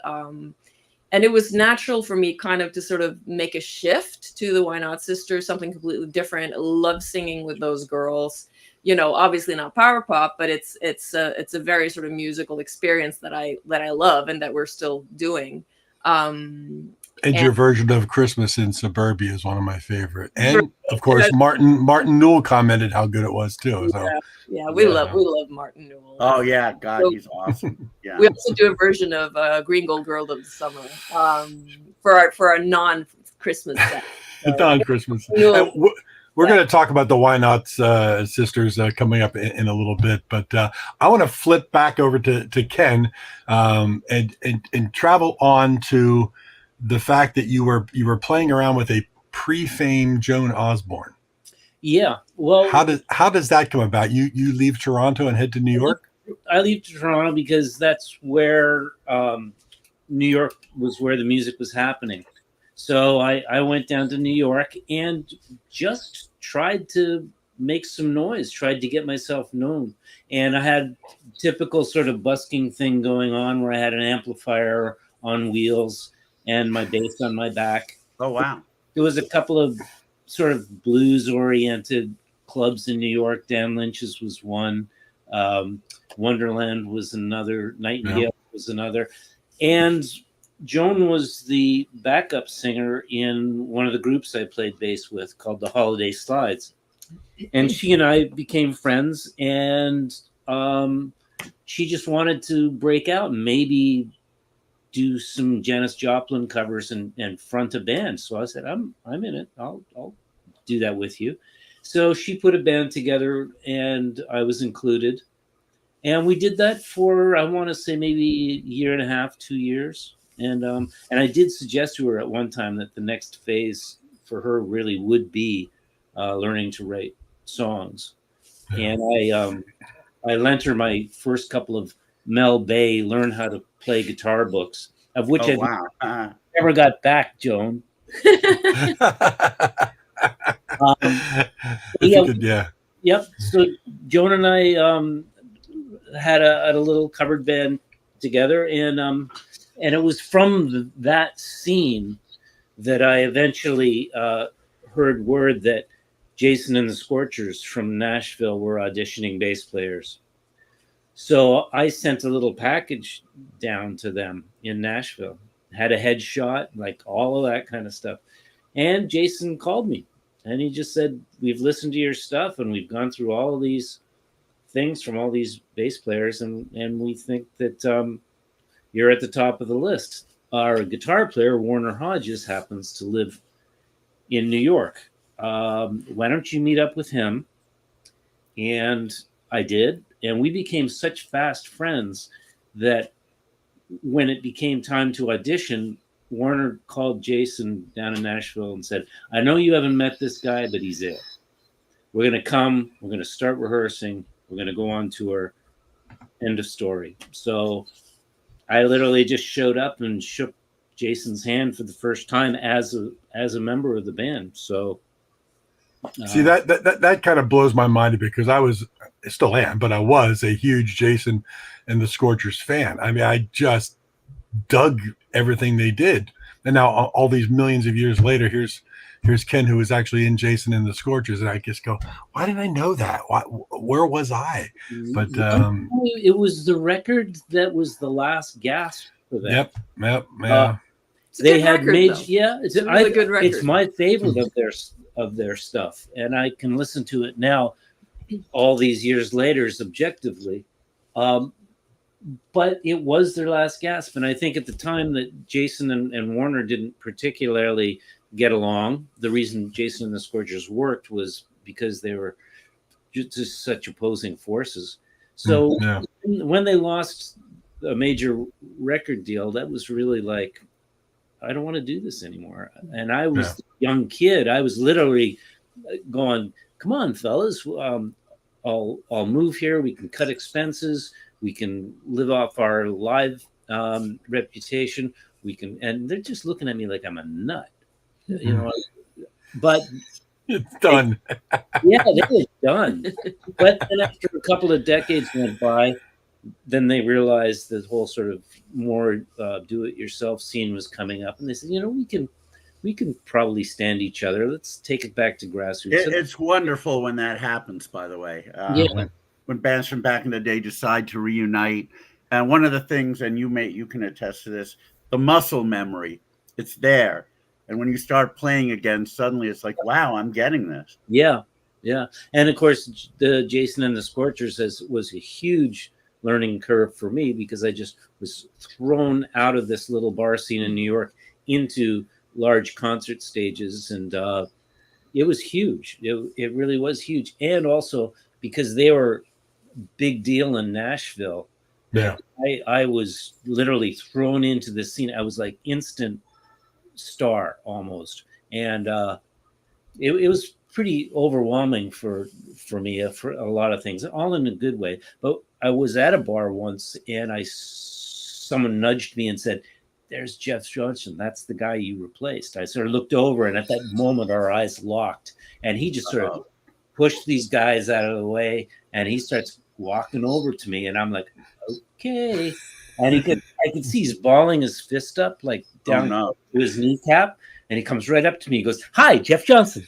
Speaker 3: and it was natural for me kind of to sort of make a shift to the Why Not Sisters, something completely different. I love singing with those girls. You know, obviously not power pop, but it's a very sort of musical experience that I love and that we're still doing.
Speaker 1: And your version of Christmas in Suburbia is one of my favorite. And of course, Martin Newell commented how good it was too. So
Speaker 3: we love Martin Newell.
Speaker 2: Oh yeah, God, he's awesome. Yeah.
Speaker 3: We also do a version of Green Gold Girl of the Summer for our non-Christmas set.
Speaker 1: Non-Christmas. We're going to talk about the Why Not Sisters coming up in a little bit, but I want to flip back over to Ken and travel on to the fact that you were playing around with a pre-fame Joan Osborne.
Speaker 4: Yeah. Well,
Speaker 1: how does that come about? You leave Toronto and head to New York?
Speaker 4: I leave Toronto because that's where New York was, where the music was happening. So I went down to New York and just tried to make some noise, tried to get myself known. And I had typical sort of busking thing going on where I had an amplifier on wheels and my bass on my back.
Speaker 2: Oh, wow.
Speaker 4: There was a couple of sort of blues-oriented clubs in New York. Dan Lynch's was one. Wonderland was another. Nightingale was another. And Joan was the backup singer in one of the groups I played bass with called the Holiday Slides. And she and I became friends, and she just wanted to break out and maybe do some Janis Joplin covers and front a band. So I said, I'm in it. I'll do that with you. So she put a band together and I was included. And we did that for, I want to say, maybe a year and a half, 2 years. And I did suggest to her at one time that the next phase for her really would be learning to write songs. And I lent her my first couple of Mel Bay Learn How to Play Guitar books, of which I never got back, Joan. Yep. So Joan and I had a little covered band together, and it was from that scene that I eventually heard word that Jason and the Scorchers from Nashville were auditioning bass players. So I sent a little package down to them in Nashville, had a headshot, like all of that kind of stuff. And Jason called me and he just said, we've listened to your stuff and we've gone through all of these things from all these bass players, and we think that you're at the top of the list. Our guitar player, Warner Hodges, happens to live in New York. Why don't you meet up with him? And I did. And we became such fast friends that when it became time to audition, Warner called Jason down in Nashville and said, I know you haven't met this guy, but he's it. We're going to come. We're going to start rehearsing. We're going to go on tour. End of story. So I literally just showed up and shook Jason's hand for the first time as a member of the band. So
Speaker 1: see, that kind of blows my mind because I still am, but I was a huge Jason and the Scorchers fan. I mean, I just dug everything they did. And now all these millions of years later, here's Ken, who was actually in Jason and the Scorchers. And I just go, why didn't I know that? Where was I? But
Speaker 4: it was the record that was the last gasp for them.
Speaker 1: Yep.
Speaker 3: They had made,
Speaker 4: it's
Speaker 3: a really good record.
Speaker 4: It's my favorite of their stuff, and I can listen to it now, all these years later, objectively. But it was their last gasp, and I think at the time that Jason and Warner didn't particularly get along. The reason Jason and the Scorchers worked was because they were just such opposing forces. So when they lost a major record deal, that was really like, I don't want to do this anymore. And I was a young kid. I was literally going, come on, fellas, I'll move here. We can cut expenses. We can live off our live reputation. We can, and they're just looking at me like I'm a nut, you know. But
Speaker 1: it's done.
Speaker 4: Yeah, they were done. But then after a couple of decades went by, then they realized the whole sort of more do-it-yourself scene was coming up, and they said, we can probably stand each other. Let's take it back to grassroots.
Speaker 2: It's wonderful when that happens, by the way. When bands from back in the day decide to reunite. And one of the things, and you can attest to this, the muscle memory, it's there. And when you start playing again, suddenly it's like, wow, I'm getting this.
Speaker 4: Yeah. And of course, the Jason and the Scorchers was a huge learning curve for me, because I just was thrown out of this little bar scene in New York into large concert stages, and it was huge. It really was huge. And also because they were a big deal in Nashville.
Speaker 1: Yeah,
Speaker 4: I was literally thrown into the scene. I was like instant star almost, and it was pretty overwhelming for me for a lot of things, all in a good way. But I was at a bar once, and someone nudged me and said, "There's Jeff Johnson. That's the guy you replaced." I sort of looked over, and at that moment, our eyes locked, and he just sort of pushed these guys out of the way, and he starts walking over to me, and I'm like, "Okay." And I could see he's balling his fist up, like down to his kneecap, and he comes right up to me. He goes, "Hi, Jeff Johnson."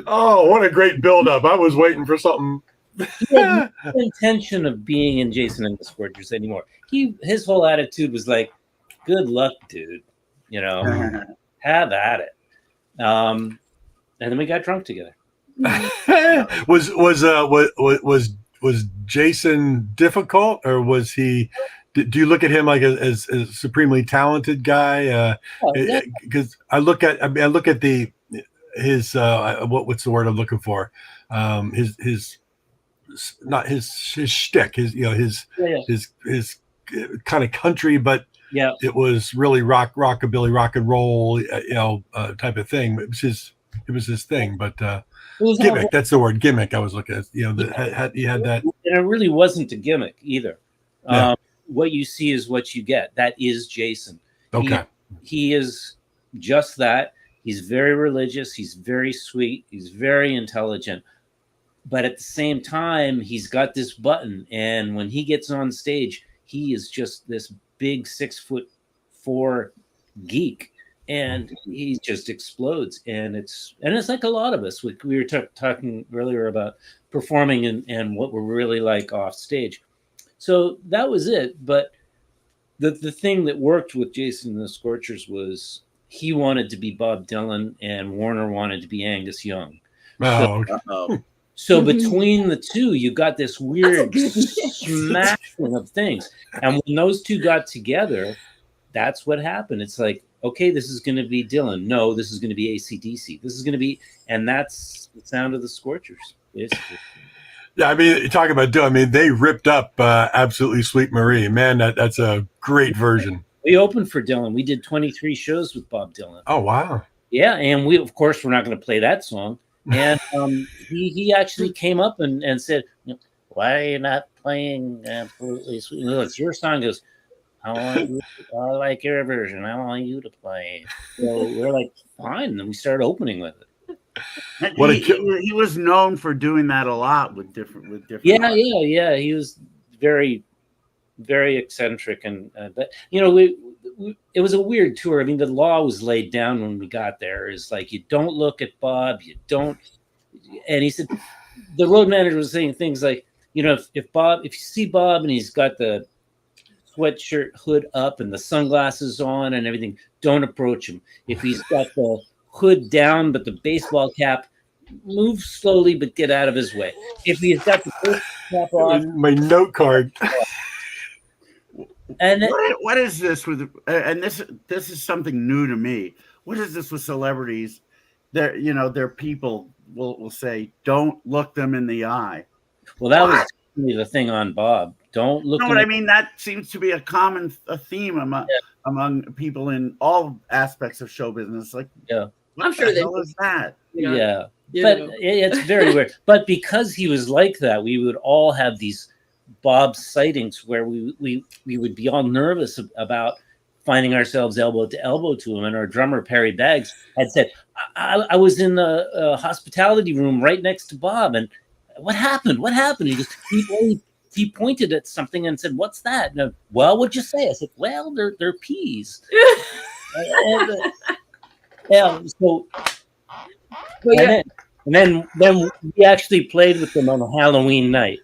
Speaker 1: Oh, what a great build-up! I was waiting for something.
Speaker 4: He had no intention of being in Jason and the Scorchers anymore. His whole attitude was like, "Good luck, dude. Have at it." And then we got drunk together.
Speaker 1: Was Jason difficult, or was he? Do you look at him like as a supremely talented guy? Because I look at his what's the word I'm looking for? His not his shtick, his kind of country, but it was really rockabilly, rock and roll, type of thing. It was his thing, but gimmick. That's the word, gimmick. I was looking at. He had that,
Speaker 4: and it really wasn't a gimmick either. Yeah. What you see is what you get. That is Jason.
Speaker 1: Okay,
Speaker 4: he is just that. He's very religious. He's very sweet. He's very intelligent. But at the same time, he's got this button, and when he gets on stage, he is just this big 6'4" geek, and he just explodes. And it's like a lot of us. We were talking earlier about performing and what we're really like off stage. So that was it. But the thing that worked with Jason and the Scorchers was he wanted to be Bob Dylan, and Warner wanted to be Angus Young. So between the two, you got this weird smashing of things. And when those two got together, that's what happened. It's like, okay, this is going to be Dylan. No, this is going to be AC/DC. This is going to be, and that's the sound of the Scorchers, basically.
Speaker 1: Yeah, I mean, talking about Dylan, I mean, they ripped up Absolutely Sweet Marie. Man, that's a great version.
Speaker 4: We opened for Dylan. We did 23 shows with Bob Dylan.
Speaker 1: Oh, wow.
Speaker 4: Yeah, and we, of course, we're not going to play that song. And he actually came up and said, "Why are you not playing Absolutely Sweet? It's your song." He goes, I like your version. I want you to play. So we're like, fine. And we started opening with it.
Speaker 2: He was known for doing that a lot with different.
Speaker 4: Yeah. He was very, very eccentric, but it was a weird tour. I mean, the law was laid down when we got there. It's like, you don't look at Bob, you don't. And he said, the road manager was saying things like, if you see Bob and he's got the sweatshirt hood up and the sunglasses on and everything, don't approach him. If he's got the hood down but the baseball cap, move slowly but get out of his way. If he's got the baseball cap on,
Speaker 1: my note card.
Speaker 2: And what is this with? And this is something new to me. What is this with celebrities? Their people will say, "Don't look them in the eye."
Speaker 4: Well, that was the thing on Bob. Don't look.
Speaker 2: No, but I mean, that seems to be a common theme among people in all aspects of show business. Like,
Speaker 3: I'm sure
Speaker 2: the hell is that?
Speaker 4: Yeah. But it's very weird. But because he was like that, we would all have these Bob sightings where we would be all nervous about finding ourselves elbow to elbow to him. And our drummer, Perry Baggs, had said, I was in the hospitality room right next to Bob, and What happened? What happened? He goes, he pointed at something and said, "What's that?" And well, what'd you say? I said, "Well, they're peas." Yeah. So, and then we actually played with them on a Halloween night.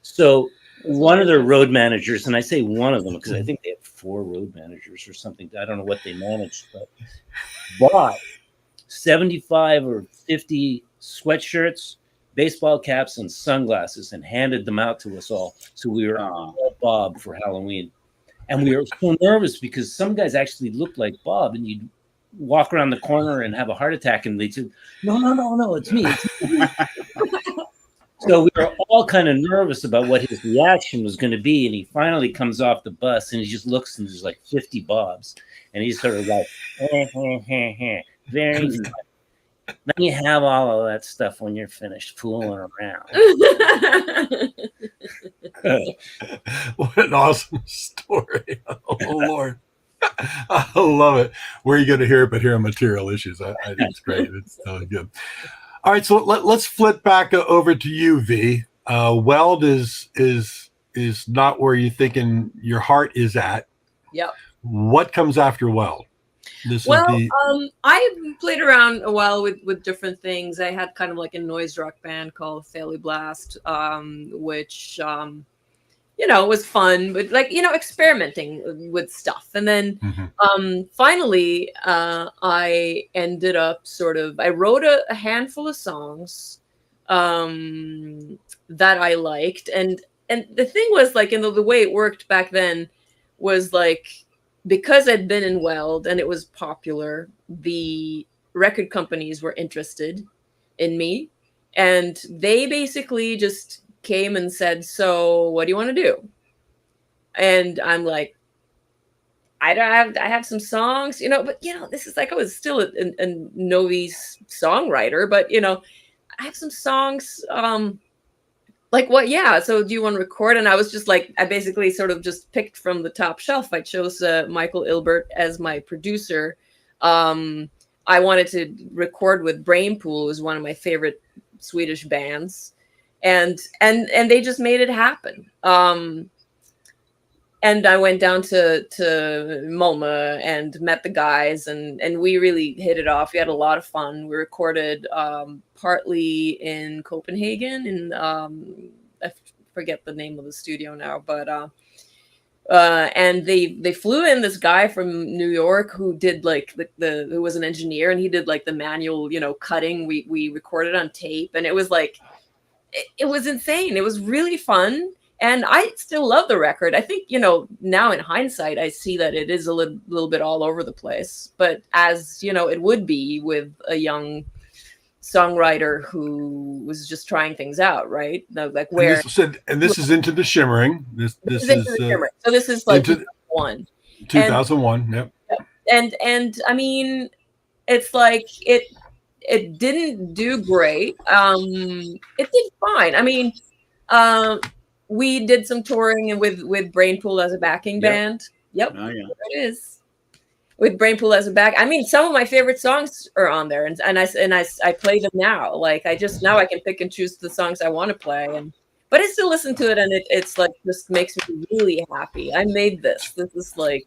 Speaker 4: So one of their road managers, and I say one of them because I think they have 4 road managers or something. I don't know what they managed, but bought 75 or 50 sweatshirts, baseball caps, and sunglasses and handed them out to us all. So we were all Bob for Halloween. And we were so nervous because some guys actually looked like Bob, and you'd walk around the corner and have a heart attack, and they'd say, no, it's me. So we were all kind of nervous about what his reaction was going to be. And he finally comes off the bus and he just looks, and there's like 50 Bobs. And he's sort of like, very fun. Let me have all of that stuff when you're finished fooling around.
Speaker 1: What an awesome story. Oh, Lord. I love it. Where are you going to hear it but here on Material Issues? I think it's great. It's good. All right, so let's flip back over to you, V. Weld is not where you're thinking your heart is at.
Speaker 3: Yep.
Speaker 1: What comes after Weld?
Speaker 3: I played around a while with different things. I had kind of like a noise rock band called Fairly Blast, which was fun, but like, experimenting with stuff. And then finally, I ended up I wrote a handful of songs that I liked. And the thing was like, the way it worked back then was like, because I'd been in Weld and it was popular, the record companies were interested in me, and they basically just came and said, "So what do you want to do?" And I'm like, I have some songs, but this is like, I was still a novice songwriter, but I have some songs, like what? Yeah. So do you want to record? And I was just like, I basically sort of just picked from the top shelf. I chose Michael Ilbert as my producer. I wanted to record with Brainpool, who's one of my favorite Swedish bands, and they just made it happen. And I went down to Malmö and met the guys, and we really hit it off. We had a lot of fun. We recorded partly in Copenhagen, and I forget the name of the studio now, but and they flew in this guy from New York who did like who was an engineer, and he did like the manual cutting. We recorded on tape, and it was like it was insane. It was really fun. And I still love the record. I think, now in hindsight, I see that it is a little bit all over the place. But as, it would be with a young songwriter who was just trying things out, right? Like where.
Speaker 1: And this is Into the Shimmering. This is Into the Shimmering.
Speaker 3: So this is like 2001.
Speaker 1: 2001, yep.
Speaker 3: And I mean, it's like it didn't do great. It did fine. I mean, we did some touring with Brainpool as a backing band. Yep. Oh, yeah. There it is. With Brainpool as a back. I mean, some of my favorite songs are on there, and I play them now. Like I can pick and choose the songs I want to play, but I still listen to it, and it's like just makes me really happy. I made this. This is like.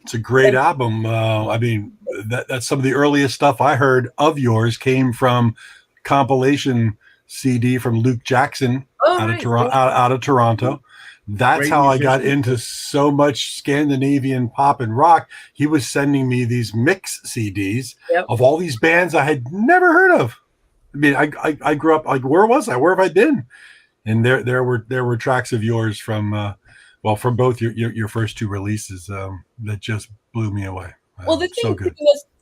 Speaker 1: It's a great album. I mean, that's some of the earliest stuff I heard of yours came from compilation CD from Luke Jackson out of Toronto. That's great how musician. I got into so much Scandinavian pop and rock. He was sending me these mix CDs of all these bands I had never heard of. I mean, I grew up like, where was I? Where have I been? And there were tracks of yours from from both your first 2 releases that just blew me away.
Speaker 3: Well, the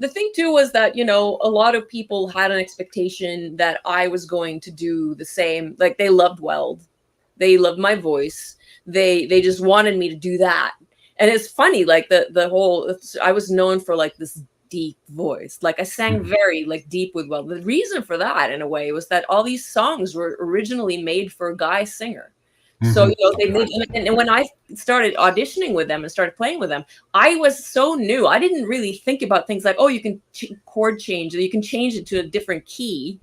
Speaker 3: thing too was that, a lot of people had an expectation that I was going to do the same. Like they loved Weld. They loved my voice. They just wanted me to do that. And it's funny, like the whole, I was known for like this deep voice. Like I sang very like deep with Weld. The reason for that in a way was that all these songs were originally made for a guy singer. So, they made, and when I started auditioning with them and started playing with them, I was so new. I didn't really think about things like, oh, you can chord change, or you can change it to a different key.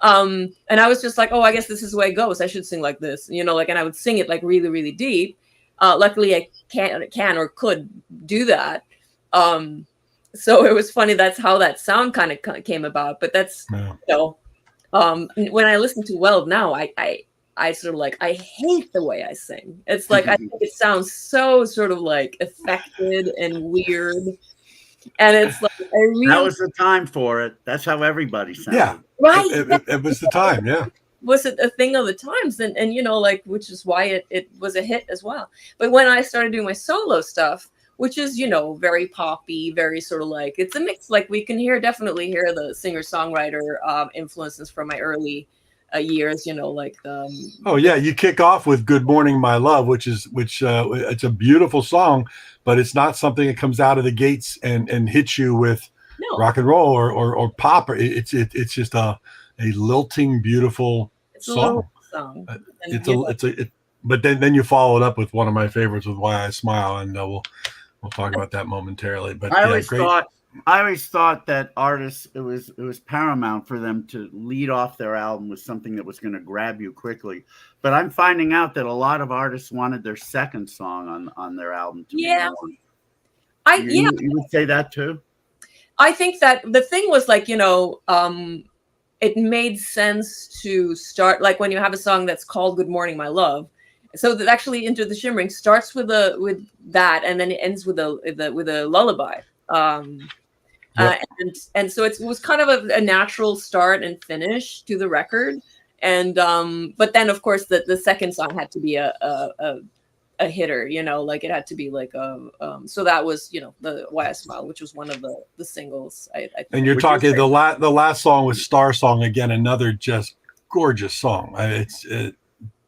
Speaker 3: And I was just like, oh, I guess this is the way it goes. I should sing like this, you know, like, and I would sing it like really, really deep. Luckily, I can or could do that. So it was funny. That's how that sound kind of came about. But that's, you know, when I listen to Weld now, I sort of like, I hate the way I sing. It's like, I think it sounds so sort of like affected and weird. And it's like, I really,
Speaker 2: that was the time for it. That's how everybody sounded.
Speaker 1: Yeah.
Speaker 3: right.
Speaker 1: It was the time. Yeah.
Speaker 3: Was it a thing of the times, and you know, like, which is why it was a hit as well. But when I started doing my solo stuff, which is, you know, very poppy, very sort of like, it's a mix, like we can definitely hear the singer-songwriter influences from my early years, you know, like
Speaker 1: oh yeah, you kick off with Good Morning My Love, which it's a beautiful song, but it's not something that comes out of the gates and hits you with rock and roll or pop. It's just a lilting, beautiful song. But then you follow it up with one of my favorites, with Why I Smile, and we'll talk about that momentarily. But
Speaker 2: I always thought that artists, it was paramount for them to lead off their album with something that was going to grab you quickly. But I'm finding out that a lot of artists wanted their second song on their album to be known. You would say that too?
Speaker 3: I think that the thing was, like, you know, it made sense to start, like, when you have a song that's called Good Morning My Love. So that actually Into the Shimmering starts with that, and then it ends with a lullaby. And so it was kind of a natural start and finish to the record. And but then of course the second song had to be a hitter, you know, like it had to be like so that was, you know, the Why I Smile, which was one of the singles. I think.
Speaker 1: And you're talking the last song was Star Song, again, another just gorgeous song.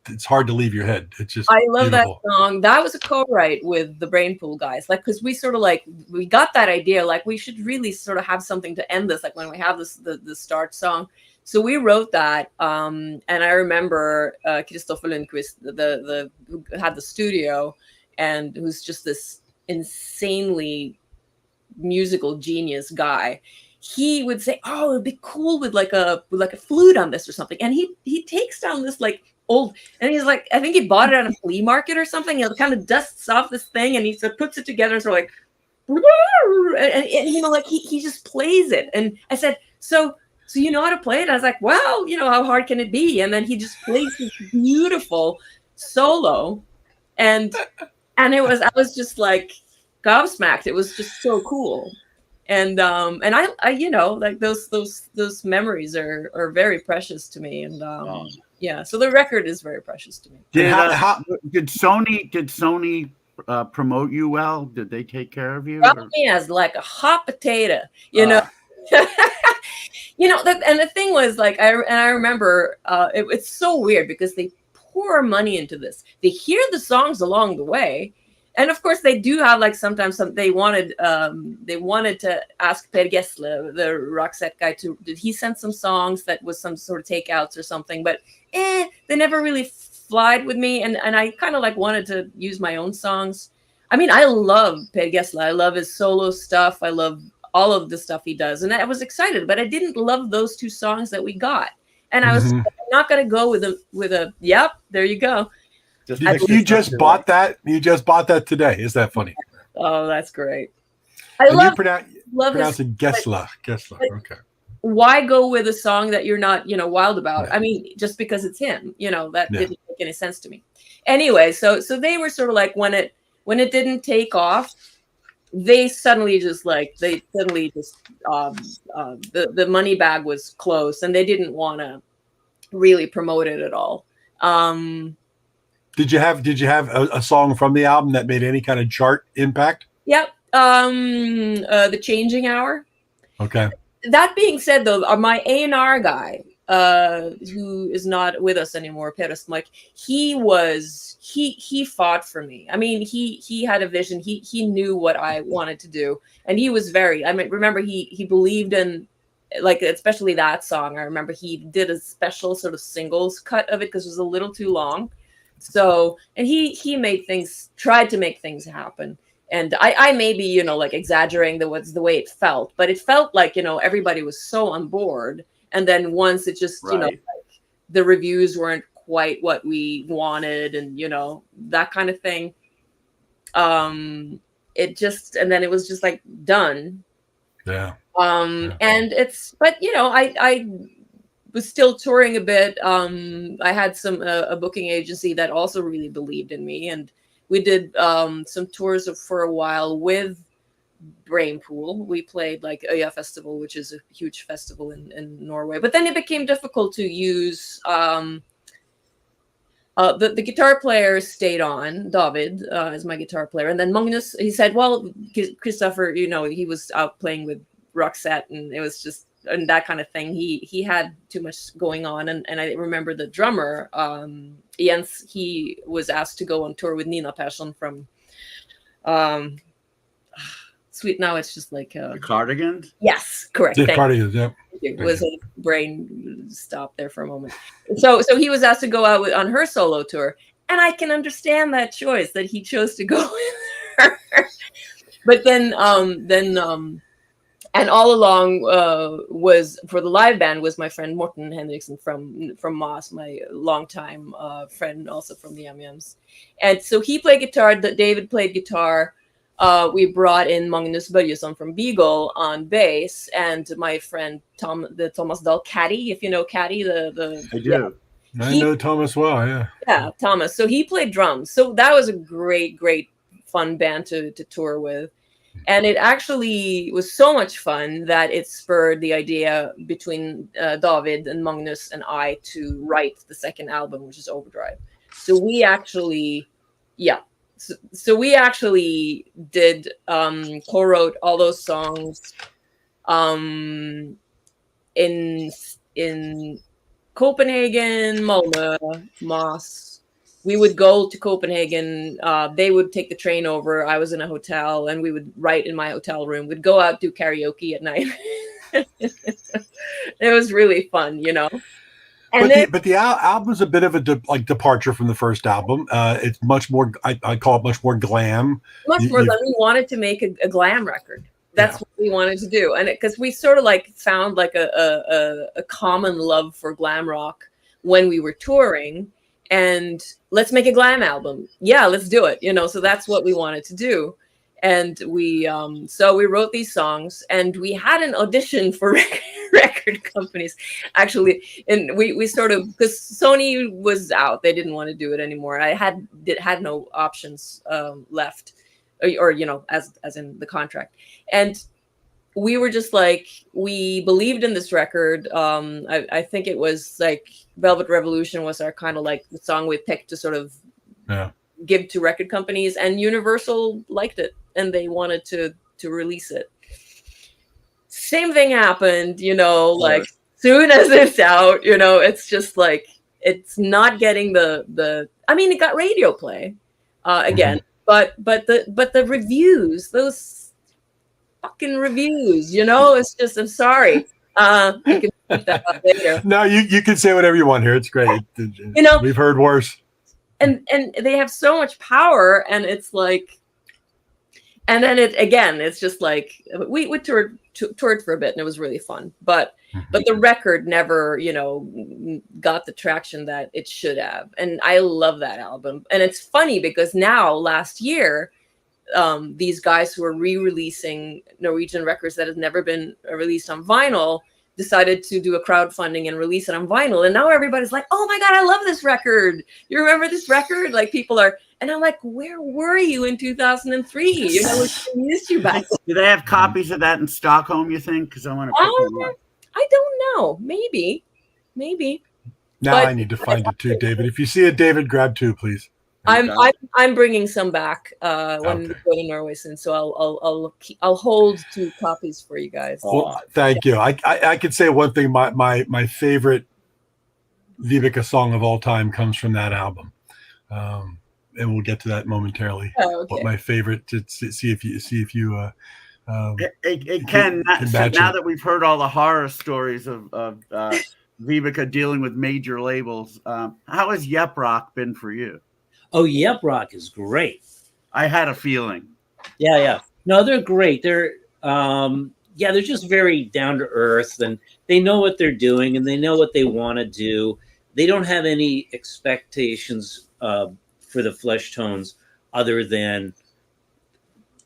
Speaker 1: It's hard to leave your head. It's just,
Speaker 3: I love
Speaker 1: beautiful.
Speaker 3: that song. That was a co-write with the Brainpool guys, like, because we sort of like, we got that idea, like we should really sort of have something to end this, like when we have this the start song. So we wrote that, and I remember Kristoffer Lundqvist, who had the studio, and who's just this insanely musical genius guy. He would say, "Oh, it'd be cool with like a flute on this or something," and he takes down this like old, and he's like, I think he bought it at a flea market or something. He kind of dusts off this thing, and he sort of puts it together, and sort of like, and you know, like he just plays it. And I said, so you know how to play it? I was like, well, you know, how hard can it be? And then he just plays this beautiful solo, and I was just like gobsmacked. It was just so cool. And I you know, like those memories are very precious to me. And yeah, so the record is very precious to me.
Speaker 2: Did Sony promote you well? Did they take care of you?
Speaker 3: Brought me as like a hot potato, you know. You know, and the thing was, like, I remember it's so weird because they pour money into this. They hear the songs along the way. And of course, they do have, like, sometimes they wanted to ask Per Gessle, the Roxette guy, did he send some songs that was some sort of takeouts or something? But they never really flied with me, and I kind of like wanted to use my own songs. I mean, I love Per Gessle. I love his solo stuff. I love all of the stuff he does, and I was excited. But I didn't love those two songs that we got, and I was not going to go with a. Yep, there you go.
Speaker 1: You just bought that? You just bought that today? Is that funny?
Speaker 3: Oh, that's great.
Speaker 1: love it. Gessler. Okay.
Speaker 3: Why go with a song that you're not, you know, wild about? I mean, just because it's him, you know, that didn't make any sense to me. Anyway, so they were sort of like, when it didn't take off, they suddenly just the money bag was closed, and they didn't want to really promote it at all.
Speaker 1: Did you have a song from the album that made any kind of chart impact?
Speaker 3: Yep. The Changing Hour.
Speaker 1: Okay.
Speaker 3: That being said, though, my A&R guy, who is not with us anymore, Per Smike, he fought for me. I mean, he had a vision. He knew what I wanted to do, and he was remember he believed in, like, especially that song. I remember he did a special sort of singles cut of it because it was a little too long. So, and he tried to make things happen. And I may be, you know, like exaggerating the way it felt, but it felt like, you know, everybody was so on board. And then once it just,
Speaker 2: Right.
Speaker 3: like, the reviews weren't quite what we wanted, and that kind of thing. It just, and then it was just like done.
Speaker 1: Yeah.
Speaker 3: And but I was still touring a bit. I had a booking agency that also really believed in me, and we did some tours for a while with Brainpool. We played like Øya Festival, which is a huge festival in Norway. But then it became difficult to use. The guitar player stayed on, David, as my guitar player, and then Magnus. He said, "Well, Christopher, he was out playing with Roxette, and it was just and that kind of thing. He had too much going on, and I remember the drummer, Jens. He was asked to go on tour with Nina Persson from Sweet. Now it's just like
Speaker 2: The Cardigans.
Speaker 3: Yes, correct.
Speaker 1: Yeah, Cardigans. Yeah.
Speaker 3: It was a brain stop there for a moment. So he was asked to go out on her solo tour, and I can understand that choice, that he chose to go with her. But then and all along was for the live band was my friend Morten Henriksen from Moss, my longtime friend, also from the M&Ms. And so he played guitar. David played guitar. We brought in Magnus Börjesson from Beagle on bass, and my friend Thomas Dahl, Caddy, if you know Caddy, I
Speaker 2: do.
Speaker 1: I know Thomas well, yeah.
Speaker 3: Yeah, Thomas. So he played drums. So that was a great, great fun band to tour with. And it actually was so much fun that it spurred the idea between David and Magnus and I to write the second album, which is Overdrive. So we actually, So we actually did co-wrote all those songs in Copenhagen, Malmö, Moss. We would go to Copenhagen. They would take the train over. I was in a hotel, and we would write in my hotel room. We'd go out, do karaoke at night. It was really fun,
Speaker 1: But the album's a bit of a departure from the first album. It's much more. I call it much more glam.
Speaker 3: Much more glam. We wanted to make a glam record. That's what we wanted to do, and because we sort of like found like a common love for glam rock when we were touring, and let's make a glam album. Yeah, let's do it. So that's what we wanted to do, and we wrote these songs, and we had an audition for record companies actually, and we sort of, because Sony was out, they didn't want to do it anymore. I had no options left, or as in the contract, and we were just like, we believed in this record. I think it was like Velvet Revolution was our kind of like the song we picked to sort of give to record companies, and Universal liked it and they wanted to release it. Same thing happened, like soon as it's out, it's just like, it's not getting it got radio play again, but the reviews, those fucking reviews, it's just, I'm sorry. You can keep that up later.
Speaker 1: No, you can say whatever you want here. It's great. We've heard worse.
Speaker 3: And they have so much power, and it's like, and then it's just like, we toured for a bit, and it was really fun, but the record never got the traction that it should have, and I love that album. And it's funny because now, last year, these guys who are re-releasing Norwegian records that have never been released on vinyl decided to do a crowdfunding and release it on vinyl, and now everybody's like, oh my god, I love this record, you remember this record? Like, people are, and I'm like, where were you in 2003? We missed you back then.
Speaker 2: Do they have copies of that in Stockholm, you think? Because I want to pick them up.
Speaker 3: I don't know, maybe
Speaker 1: now I need to find it too, David. If you see it, David, grab two, please.
Speaker 3: I'm bringing some back when we go to Norway soon, so I'll hold 2 copies for you guys.
Speaker 1: Well, thank you. I could say one thing. My favorite Vibeke song of all time comes from that album, and we'll get to that momentarily.
Speaker 3: Oh, okay.
Speaker 1: But my favorite, to see if you.
Speaker 2: Ken, now that we've heard all the horror stories of Vibeke dealing with major labels, how has Yep Rock been for you?
Speaker 4: Oh, Yep Rock is great.
Speaker 2: I had a feeling.
Speaker 4: Yeah. No, they're great. yeah, they're just very down to earth, and they know what they're doing, and they know what they want to do. They don't have any expectations for the Flesh Tones other than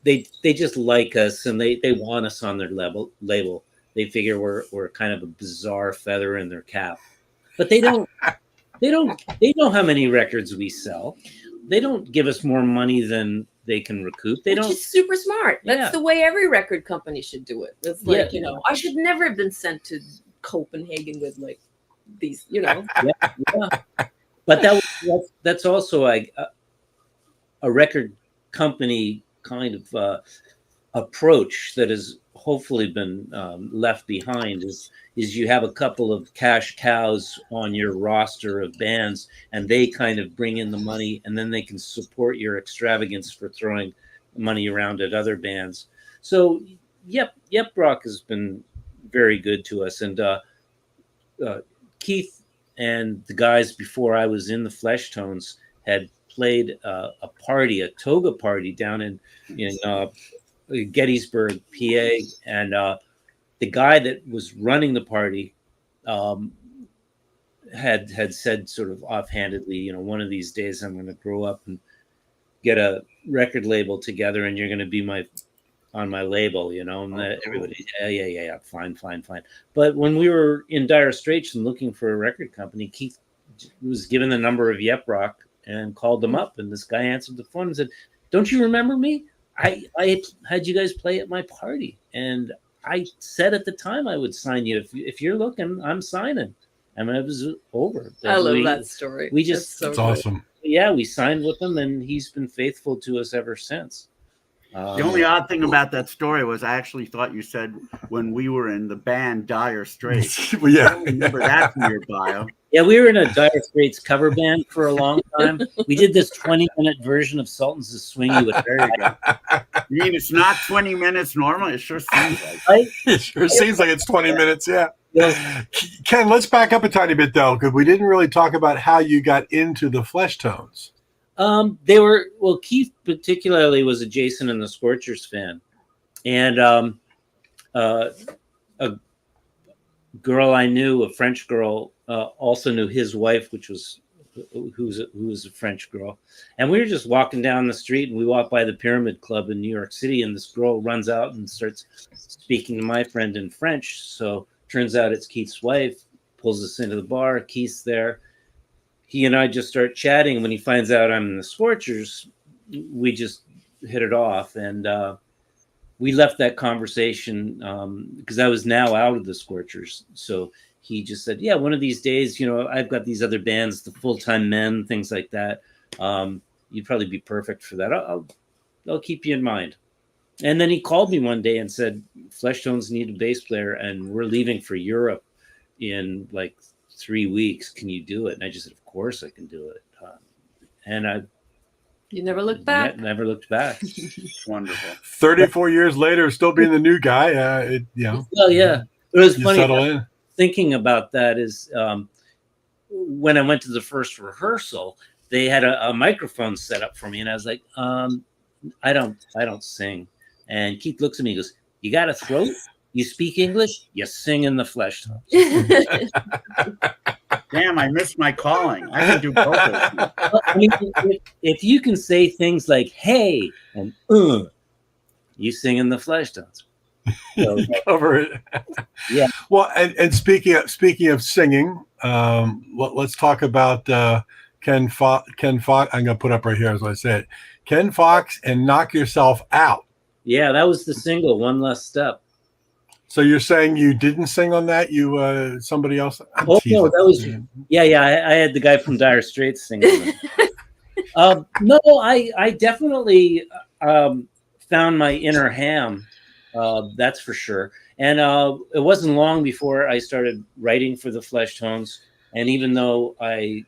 Speaker 4: they just like us, and they want us on their label. They figure we're kind of a bizarre feather in their cap, but they know how many records we sell. They don't give us more money than they can recoup. Which
Speaker 3: is super smart. That's the way every record company should do it. It's like, I should never have been sent to Copenhagen with like these,
Speaker 4: But that's also a record company kind of approach that has hopefully been left behind is you have a couple of cash cows on your roster of bands, and they kind of bring in the money, and then they can support your extravagance for throwing money around at other bands. So Yep Rock has been very good to us, and Keith and the guys before I was in the Flesh Tones had played a toga party down in Gettysburg, PA, and the guy that was running the party had said sort of offhandedly, one of these days I'm going to grow up and get a record label together, and you're going to be on my label, and everybody, yeah, fine. But when we were in dire straits and looking for a record company, Keith was given the number of Yep Rock and called them up, and this guy answered the phone and said, "Don't you remember me? I had you guys play at my party, and I said at the time I would sign you. If you're looking, I'm signing." And it was over.
Speaker 3: I love that story.
Speaker 4: We just
Speaker 1: it's awesome.
Speaker 4: Yeah, we signed with him, and he's been faithful to us ever since.
Speaker 2: The only odd thing about that story was I actually thought you said when we were in the band Dire Straits.
Speaker 1: Well, yeah,
Speaker 2: I don't remember that from your bio.
Speaker 4: Yeah, we were in a Dire Straits cover band for a long time. We did this 20-minute version of Sultans of Swing You.
Speaker 2: There you go. You mean it's not 20 minutes normally? It sure seems like
Speaker 1: it sure seems like it's 20 minutes, yeah. Ken, let's back up a tiny bit, though, because we didn't really talk about how you got into the Flesh Tones.
Speaker 4: Keith particularly was a Jason and the Scorchers fan, and a girl I knew, a French girl, also knew his wife, who was a French girl, and we were just walking down the street, and we walked by the Pyramid Club in New York City, and this girl runs out and starts speaking to my friend in French. So turns out it's Keith's wife. Pulls us into the bar. Keith's there. He and I just start chatting. When he finds out I'm in the Scorchers, we just hit it off, and we left that conversation because I was now out of the Scorchers. So he just said, "Yeah, one of these days, I've got these other bands, the Full-Time Men, things like that. You'd probably be perfect for that. I'll keep you in mind." And then he called me one day and said, "Flesh Tones need a bass player, and we're leaving for Europe in like 3 weeks. Can you do it?" And I just said, "Of course I can do it." And
Speaker 3: you never looked back.
Speaker 4: Never looked back.
Speaker 2: Wonderful.
Speaker 1: 34 years later, still being the new guy.
Speaker 4: Well, yeah. It was funny.
Speaker 1: Settle in.
Speaker 4: Thinking about that is when I went to the first rehearsal, they had a microphone set up for me, and I was like, I don't sing. And Keith looks at me and goes, "You got a throat? You speak English? You sing in the Flesh Tones."
Speaker 2: Damn, I missed my calling. I can do both of them.
Speaker 4: I mean, if you can say things like "hey" and you sing in the Flesh Tones. So,
Speaker 1: cover it.
Speaker 4: Yeah.
Speaker 1: Well, and speaking of singing, let's talk about Ken Fox. I'm going to put up right here as I say it. Ken Fox and Knock Yourself Out.
Speaker 4: Yeah, that was the single, One Less Step.
Speaker 1: So you're saying you didn't sing on that? You somebody else?
Speaker 4: No, that was yeah. I had the guy from Dire Straits singing. No, I definitely found my inner Ham. That's for sure. And it wasn't long before I started writing for the Flesh Tones. And even though I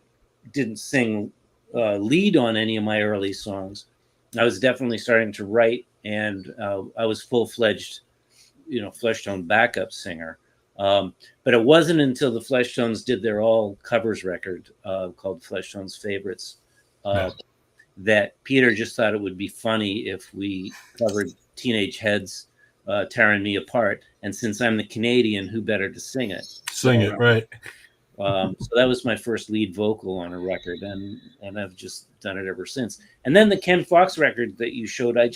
Speaker 4: didn't sing lead on any of my early songs, I was definitely starting to write, and I was full-fledged, Flesh Tone backup singer. But it wasn't until the Flesh Tones did their all covers record called Flesh Tones Favorites that Peter just thought it would be funny if we covered Teenage Head's tearing me apart. And since I'm the Canadian, who better to sing it?
Speaker 1: Sing it, right?
Speaker 4: So that was my first lead vocal on a record, and I've just done it ever since. And then the Ken Fox record that you showed, I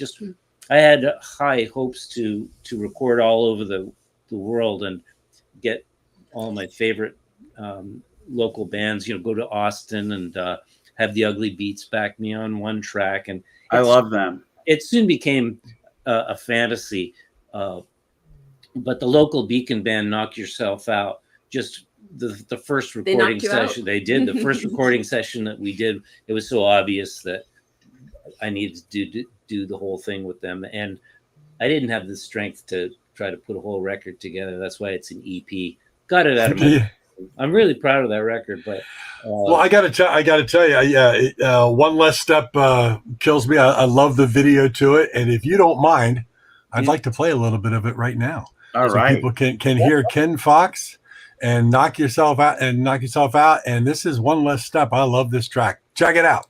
Speaker 4: had high hopes to record all over the world and get all my favorite local bands, go to Austin and have the Ugly Beats back me on one track. And
Speaker 2: I love them.
Speaker 4: It soon became a fantasy. But the local Beacon band, Knock Yourself Out, just the first recording session they did, the first recording session that we did, it was so obvious that I needed to do the whole thing with them. And I didn't have the strength to try to put a whole record together. That's why it's an EP. Got it out of my I'm really proud of that record, but
Speaker 1: well, I gotta tell you, One Less Step kills me. I love the video to it, and if you don't mind, I'd like to play a little bit of it right now.
Speaker 2: All
Speaker 1: so
Speaker 2: right,
Speaker 1: people can hear Ken Fox and knock yourself out. And this is One Less Step. I love this track. Check it out.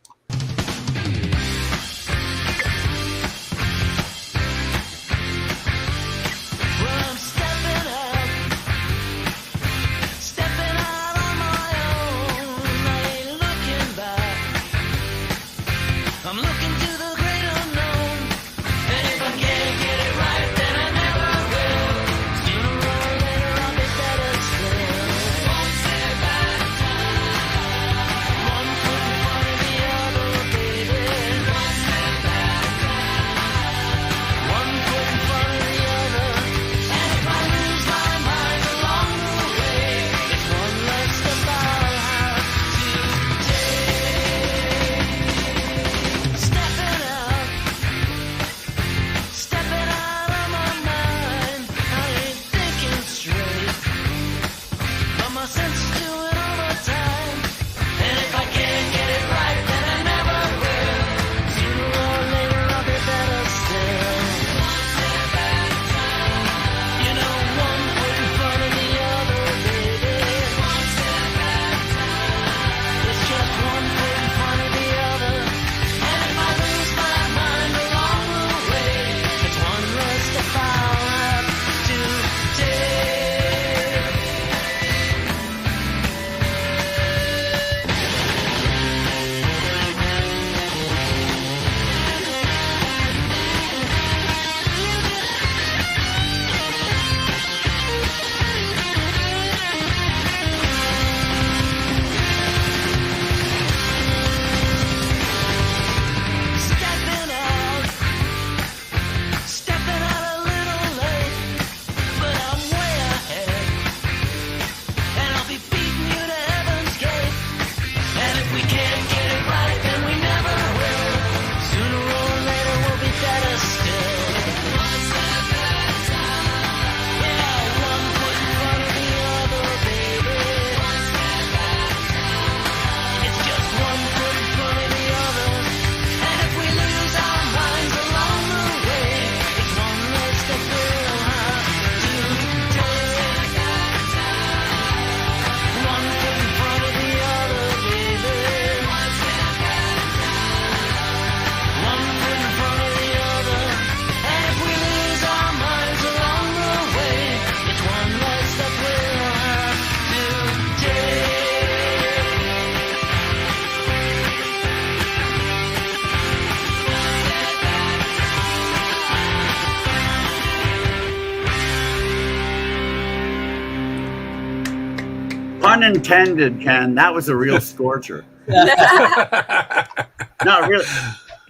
Speaker 2: Unintended, Ken. That was a real scorcher. No,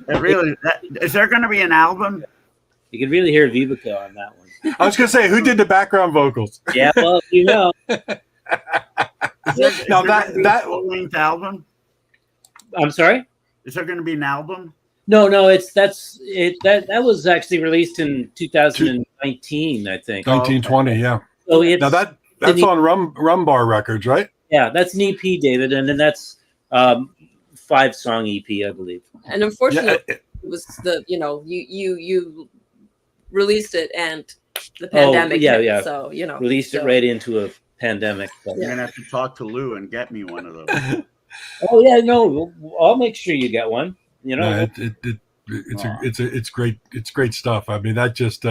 Speaker 2: really. Is there going to be an album?
Speaker 4: You can really hear Vibeke on that one.
Speaker 1: I was going to say, who did the background vocals?
Speaker 4: Yeah, well,
Speaker 2: Now that full-length album.
Speaker 4: I'm sorry.
Speaker 2: Is there going to be an album?
Speaker 4: No. That was actually released in 2019, I think.
Speaker 1: 1920, yeah.
Speaker 4: So it's
Speaker 1: now that's on Rum Bar Records, right?
Speaker 4: Yeah, that's an EP, David, and then that's 5-song EP, I believe.
Speaker 3: And unfortunately, it was you released it and the pandemic.
Speaker 4: Yeah.
Speaker 3: So
Speaker 4: released it right into a pandemic.
Speaker 2: You're gonna have to talk to Lou and get me one of those.
Speaker 4: Oh yeah, no, I'll make sure you get one.
Speaker 1: It's great. It's great stuff. I mean, that just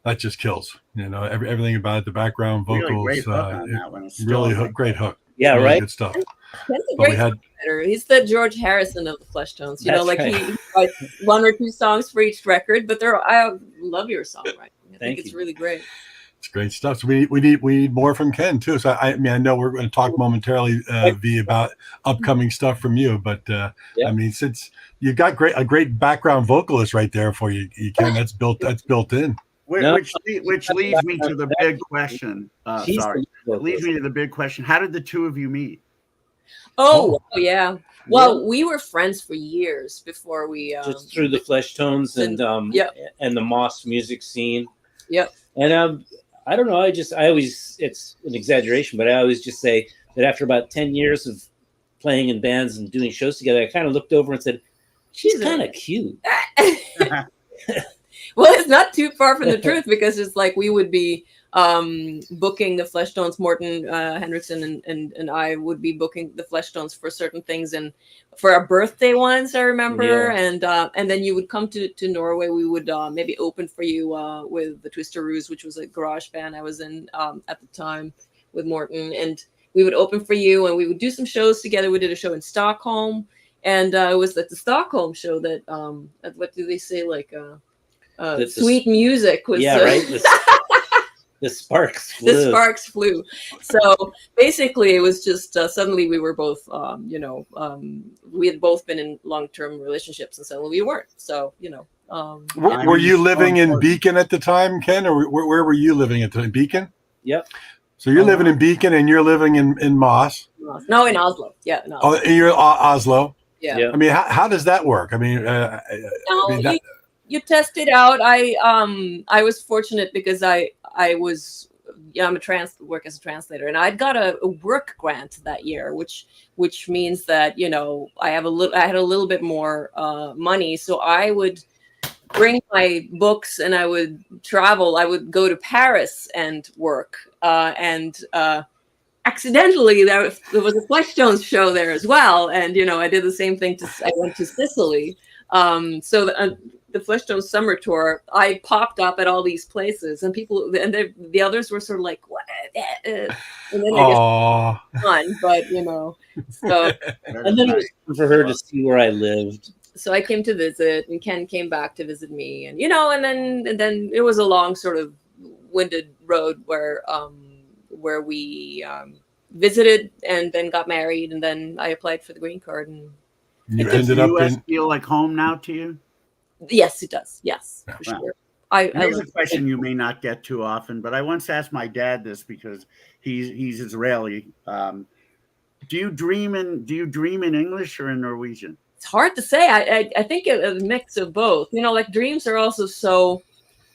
Speaker 1: that just kills. You know, everything about it, the background vocals,
Speaker 2: really great hook on that one. It's
Speaker 1: really
Speaker 2: still
Speaker 1: great hook.
Speaker 4: Yeah,
Speaker 1: really
Speaker 4: right.
Speaker 1: good stuff.
Speaker 3: Ken's a
Speaker 1: But we
Speaker 3: great
Speaker 1: had
Speaker 3: songwriter. He's the George Harrison of the Flesh Tones. You know,
Speaker 4: That's
Speaker 3: like
Speaker 4: right.
Speaker 3: he writes 1 or 2 songs for each record. But I love your songwriting. I think
Speaker 4: Thank
Speaker 3: it's
Speaker 4: you.
Speaker 3: really great.
Speaker 1: it's great stuff. So we need more from Ken too. So I mean, I know we're going to talk momentarily, V, about upcoming stuff from you. But
Speaker 4: Yeah.
Speaker 1: I mean, since you've got a great background vocalist right there for you, Ken, that's built in.
Speaker 4: No.
Speaker 2: Which leads me to the big question.
Speaker 4: She's
Speaker 2: Sorry,
Speaker 4: the
Speaker 2: it leads me to the big question. How did the two of you meet?
Speaker 3: Oh, yeah. Well, we were friends for years before we
Speaker 4: just through the Flesh Tones and and the Moss music scene.
Speaker 3: Yep.
Speaker 4: And I don't know. I always, it's an exaggeration, but I always just say that after about 10 years of playing in bands and doing shows together, I kind of looked over and said, she's kind of cute.
Speaker 3: Well, it's not too far from the truth, because it's like we would be booking the Flesh Tones. Morten Henriksen and I would be booking the Flesh Tones for certain things, and for our birthday once, I remember.
Speaker 4: Yeah.
Speaker 3: And then you would come to Norway. We would maybe open for you with the Twisteroos, which was a garage band I was in at the time with Morten, and we would open for you, and we would do some shows together. We did a show in Stockholm, and it was at the Stockholm show that what do they say, like sweet music was
Speaker 4: right. The sparks flew.
Speaker 3: The sparks flew. So basically, it was just suddenly we were both, we had both been in long-term relationships, and suddenly we weren't. So,
Speaker 1: Were you living in Beacon at the time, Ken, or where were you living at the time? Beacon?
Speaker 4: Yep.
Speaker 1: So you're living in Beacon, and you're living in Moss.
Speaker 3: No, in Oslo. Yeah. In Oslo.
Speaker 1: Oh, you're Oslo.
Speaker 3: Yeah.
Speaker 1: I mean, how does that work? I mean,
Speaker 3: you test it out. I was fortunate because I'm work as a translator, and I'd got a work grant that year, which means that I had a little bit more money, so I would bring my books and I would travel. I would go to Paris and work, and accidentally there was a Flesh Tones show there as well, and I did the same thing. I went to Sicily, so the Flesh Tones summer tour, I popped up at all these places, and the others were sort of like, what? And then I guess fun, but so.
Speaker 4: And then it was fun for her to see where I lived.
Speaker 3: So I came to visit, and Ken came back to visit me, and and then it was a long sort of winded road where we visited and then got married, and then I applied for the green card, and
Speaker 1: you ended up
Speaker 2: US feel like home now to you?
Speaker 3: Yes, it does. Yes, for sure.
Speaker 2: Here's a question you may not get too often, but I once asked my dad this because he's Israeli. Do you dream in English or in Norwegian?
Speaker 3: It's hard to say. I think a mix of both. Like dreams are also so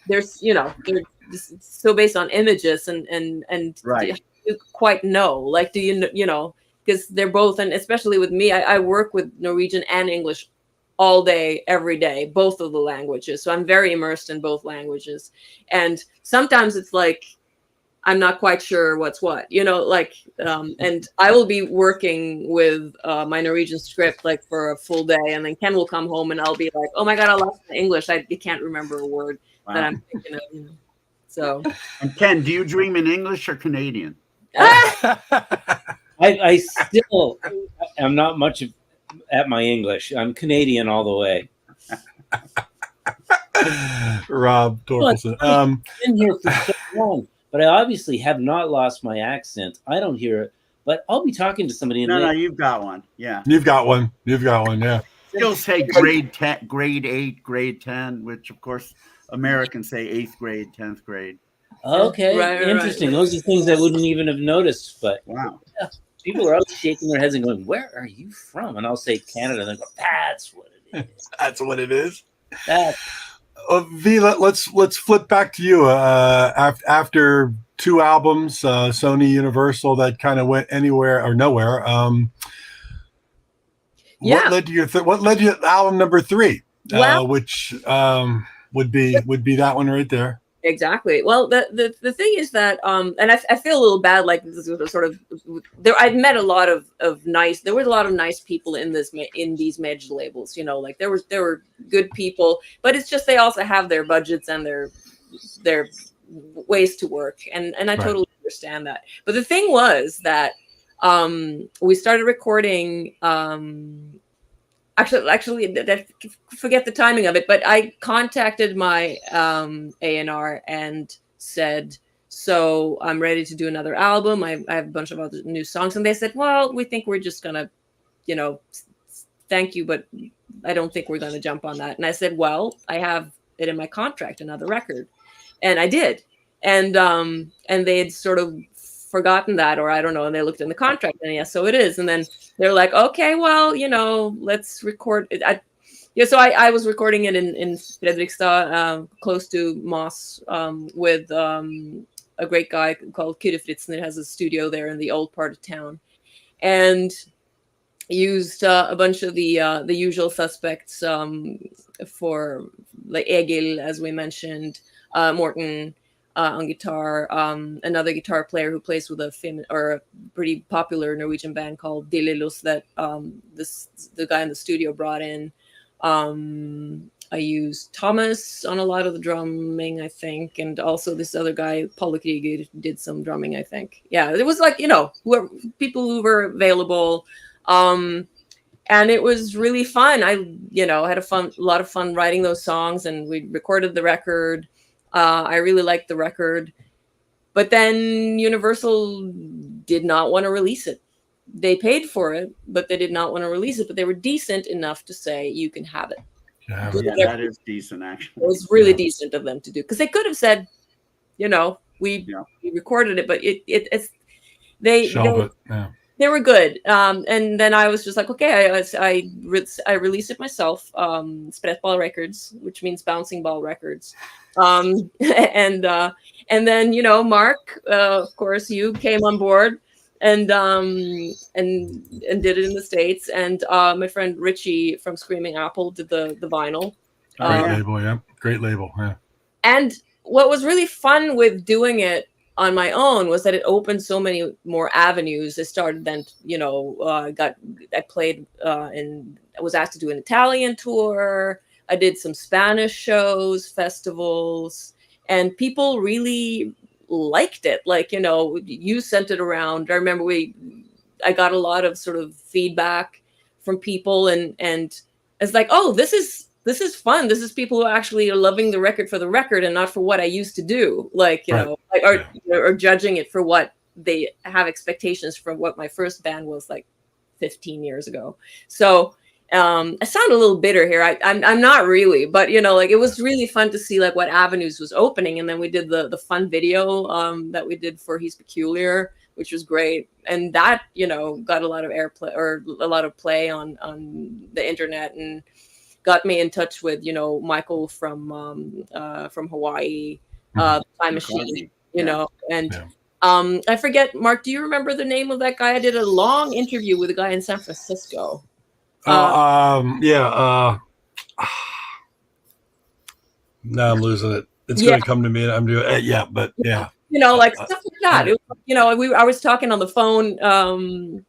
Speaker 3: they're just so based on images and
Speaker 2: right.
Speaker 3: You quite know. Like, do you because they're both, and especially with me, I work with Norwegian and English all day, every day, both of the languages. So I'm very immersed in both languages. And sometimes it's like, I'm not quite sure what's what, and I will be working with my Norwegian script like for a full day. And then Ken will come home and I'll be like, oh my God, I lost my English. I can't remember a word that I'm thinking of. So.
Speaker 2: And Ken, do you dream in English or Canadian?
Speaker 4: I still am not much at my English. I'm Canadian all the way.
Speaker 1: Rob Torkelson.
Speaker 4: I've been here for so long, but I obviously have not lost my accent. I don't hear it, but I'll be talking to somebody.
Speaker 2: No, you've got one. Yeah,
Speaker 1: you've got one. Yeah.
Speaker 2: Still say grade 10, grade 8, grade 10, which of course Americans say 8th grade, 10th grade.
Speaker 4: Okay,
Speaker 3: right,
Speaker 4: interesting.
Speaker 3: Right.
Speaker 4: Those are things I wouldn't even have noticed. But
Speaker 2: wow.
Speaker 4: Yeah, people are always shaking their heads and going, "Where are you from?" And I'll say Canada, and they go, "That's what it is."
Speaker 1: That's what it is.
Speaker 2: V,
Speaker 1: let's flip back to you. After 2 albums, Sony Universal, that kind of went anywhere or nowhere. What led to your album number 3? Which would be that one right there.
Speaker 3: Exactly. Well, the thing is that, and I feel a little bad, like this is sort of there. I'd met a lot of nice. There was a lot of nice people in these major labels. Like there were good people, but it's just they also have their budgets and their their ways to work, and I
Speaker 1: Right.
Speaker 3: totally understand that. But the thing was that we started recording. Actually, forget the timing of it, but I contacted my A&R and said, so I'm ready to do another album. I have a bunch of other new songs. And they said, well, we think we're just going to, thank you, but I don't think we're going to jump on that. And I said, well, I have it in my contract, another record. And I did. And they had sort of forgotten that, or I don't know, and they looked in the contract, and yes, so it is. And then they're like, okay, well, let's record it. So I was recording it in Fredrikstad, close to Moss, with a great guy called Kyrre Fritzen that has a studio there in the old part of town, and used a bunch of the usual suspects for like Egil, as we mentioned, Morten on guitar, another guitar player who plays with a pretty popular Norwegian band called De Lillos that the guy in the studio brought in. I used Thomas on a lot of the drumming, I think, and also this other guy, Paul Krieger, did some drumming, I think. Yeah, it was like, people who were available. And it was really fun. I had a lot of fun writing those songs, and we recorded the record. I really liked the record, but then Universal did not want to release it. They paid for it, but they did not want to release it. But they were decent enough to say, you can have it.
Speaker 2: Yeah, that is decent, actually.
Speaker 3: It was really decent of them to do, because they could have said, we recorded it, but they were good. And then I was just like, okay, I released it myself, Sprettball Records, which means Bouncing Ball Records. And then, Mark, of course, you came on board and did it in the States. And my friend Richie from Screaming Apple did the vinyl.
Speaker 1: Great label. Yeah.
Speaker 3: And what was really fun with doing it on my own was that it opened so many more avenues. I started then, I played I was asked to do an Italian tour. I did some Spanish shows, festivals, and people really liked it. Like, you sent it around. I remember I got a lot of sort of feedback from people, and it's like, oh, this is fun. This is people who actually are loving the record for the record and not for what I used to do. Like, or judging it for what they have expectations from what my first band was like 15 years ago. So I sound a little bitter here. I'm not really, but it was really fun to see like what avenues was opening. And then we did the fun video that we did for He's Peculiar, which was great. And that, got a lot of airplay or a lot of play on the internet, and got me in touch with, Michael from Hawaii, Time Machine, I forget, Mark, do you remember the name of that guy? I did a long interview with a guy in San Francisco.
Speaker 1: Now I'm losing it. It's going to come to me, and I'm doing it. But yeah.
Speaker 3: Like stuff like that. It was, I was talking on the phone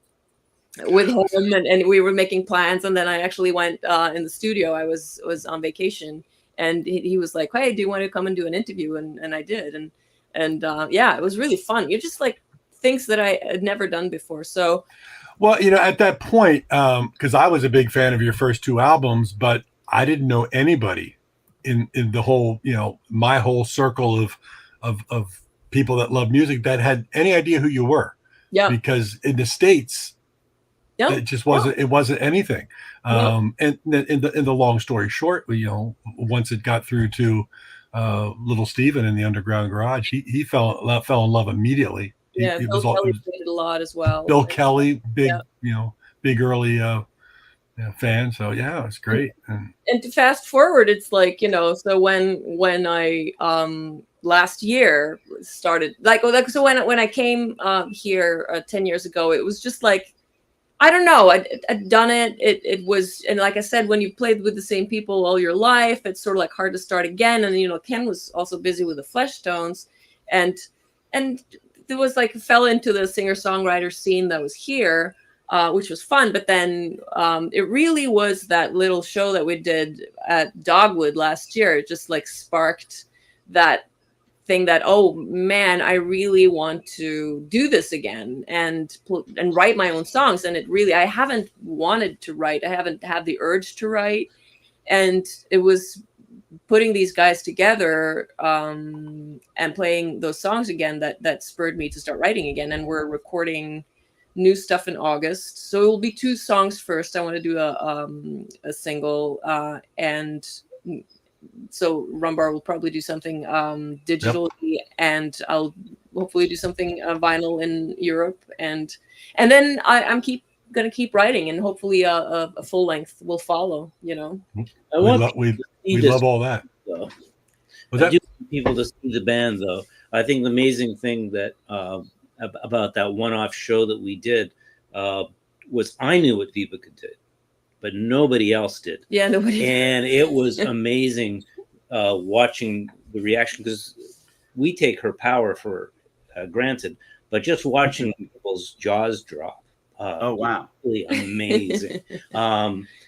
Speaker 3: with him, and we were making plans, and then I actually went in the studio. I was on vacation, and he was like, hey, do you want to come and do an interview? And I did, and it was really fun. You're just like things that I had never done before. So
Speaker 1: well, at that point, because I was a big fan of your first two albums, but I didn't know anybody in the whole, my whole circle of people that love music that had any idea who you were. Yeah. Because in the States, it just wasn't. It wasn't anything. And in the long story short, once it got through to Little Steven in the Underground Garage, he fell in love immediately.
Speaker 3: Yeah, Bill Kelly did a lot as well.
Speaker 1: Bill Kelly, big early fan. So yeah, it's great.
Speaker 3: And to fast forward, it's like, so when I last year started so when I came here 10 years ago, it was just like, I don't know, I'd done it. It was, and like I said, when you played with the same people all your life, it's sort of like hard to start again. And Ken was also busy with the Fleshtones, and there was like fell into the singer-songwriter scene that was here, which was fun. But then it really was that little show that we did at Dogwood last year. It just like sparked that thing that, oh man, I really want to do this again and write my own songs. And I haven't wanted to write. I haven't had the urge to write. And it was putting these guys together and playing those songs again that spurred me to start writing again. And we're recording new stuff in August. So it will be 2 songs first. I want to do a single and so Rumbar will probably do something digitally, and I'll hopefully do something vinyl in Europe, and then I'm gonna keep writing, and hopefully a full length will follow. You know,
Speaker 1: we love all that.
Speaker 4: Though. I do want people to see the band, though. I think the amazing thing that about that one-off show that we did was I knew what Vibeke did, but nobody else did.
Speaker 3: Yeah, nobody.
Speaker 4: And it was amazing watching the reaction, because we take her power for granted, but just watching people's jaws drop.
Speaker 2: Oh wow!
Speaker 4: Really amazing.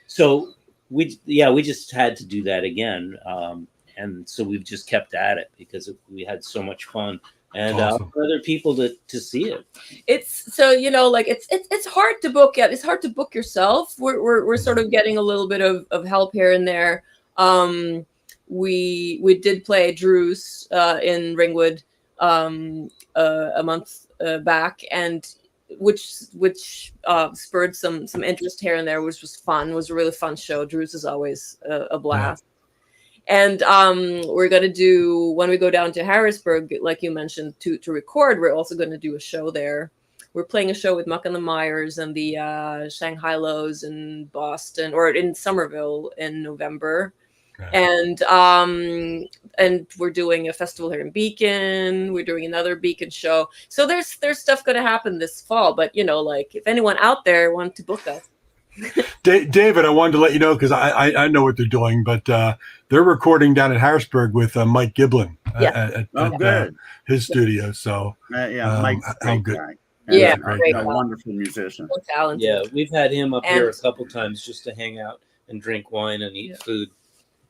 Speaker 4: So we just had to do that again, and so we've just kept at it because we had so much fun. And
Speaker 1: awesome.
Speaker 4: For other people to see it.
Speaker 3: It's so, you know, like it's hard to book it. It's hard to book yourself. We're sort of getting a little bit of help here and there. We did play Drew's in Ringwood a month back, and which spurred some interest here and there, which was fun. It was a really fun show. Drew's is always a blast. Yeah. And we're going to do, when we go down to Harrisburg, like you mentioned, to record, we're also going to do a show there. We're playing a show with Muck and the Myers and the Shanghai Lows in Boston, or in Somerville in November. Okay. And we're doing a festival here in Beacon. We're doing another Beacon show. So there's stuff going to happen this fall. But, you know, like if anyone out there wants to book us.
Speaker 1: David, I wanted to let you know, because I know what they're doing, but they're recording down at Harrisburg with Mike Giblin at his studio. So
Speaker 2: Mike's a great guy.
Speaker 3: Yeah,
Speaker 2: a wonderful musician.
Speaker 3: So talented.
Speaker 4: Yeah, we've had him up here a couple times just to hang out and drink wine and eat food.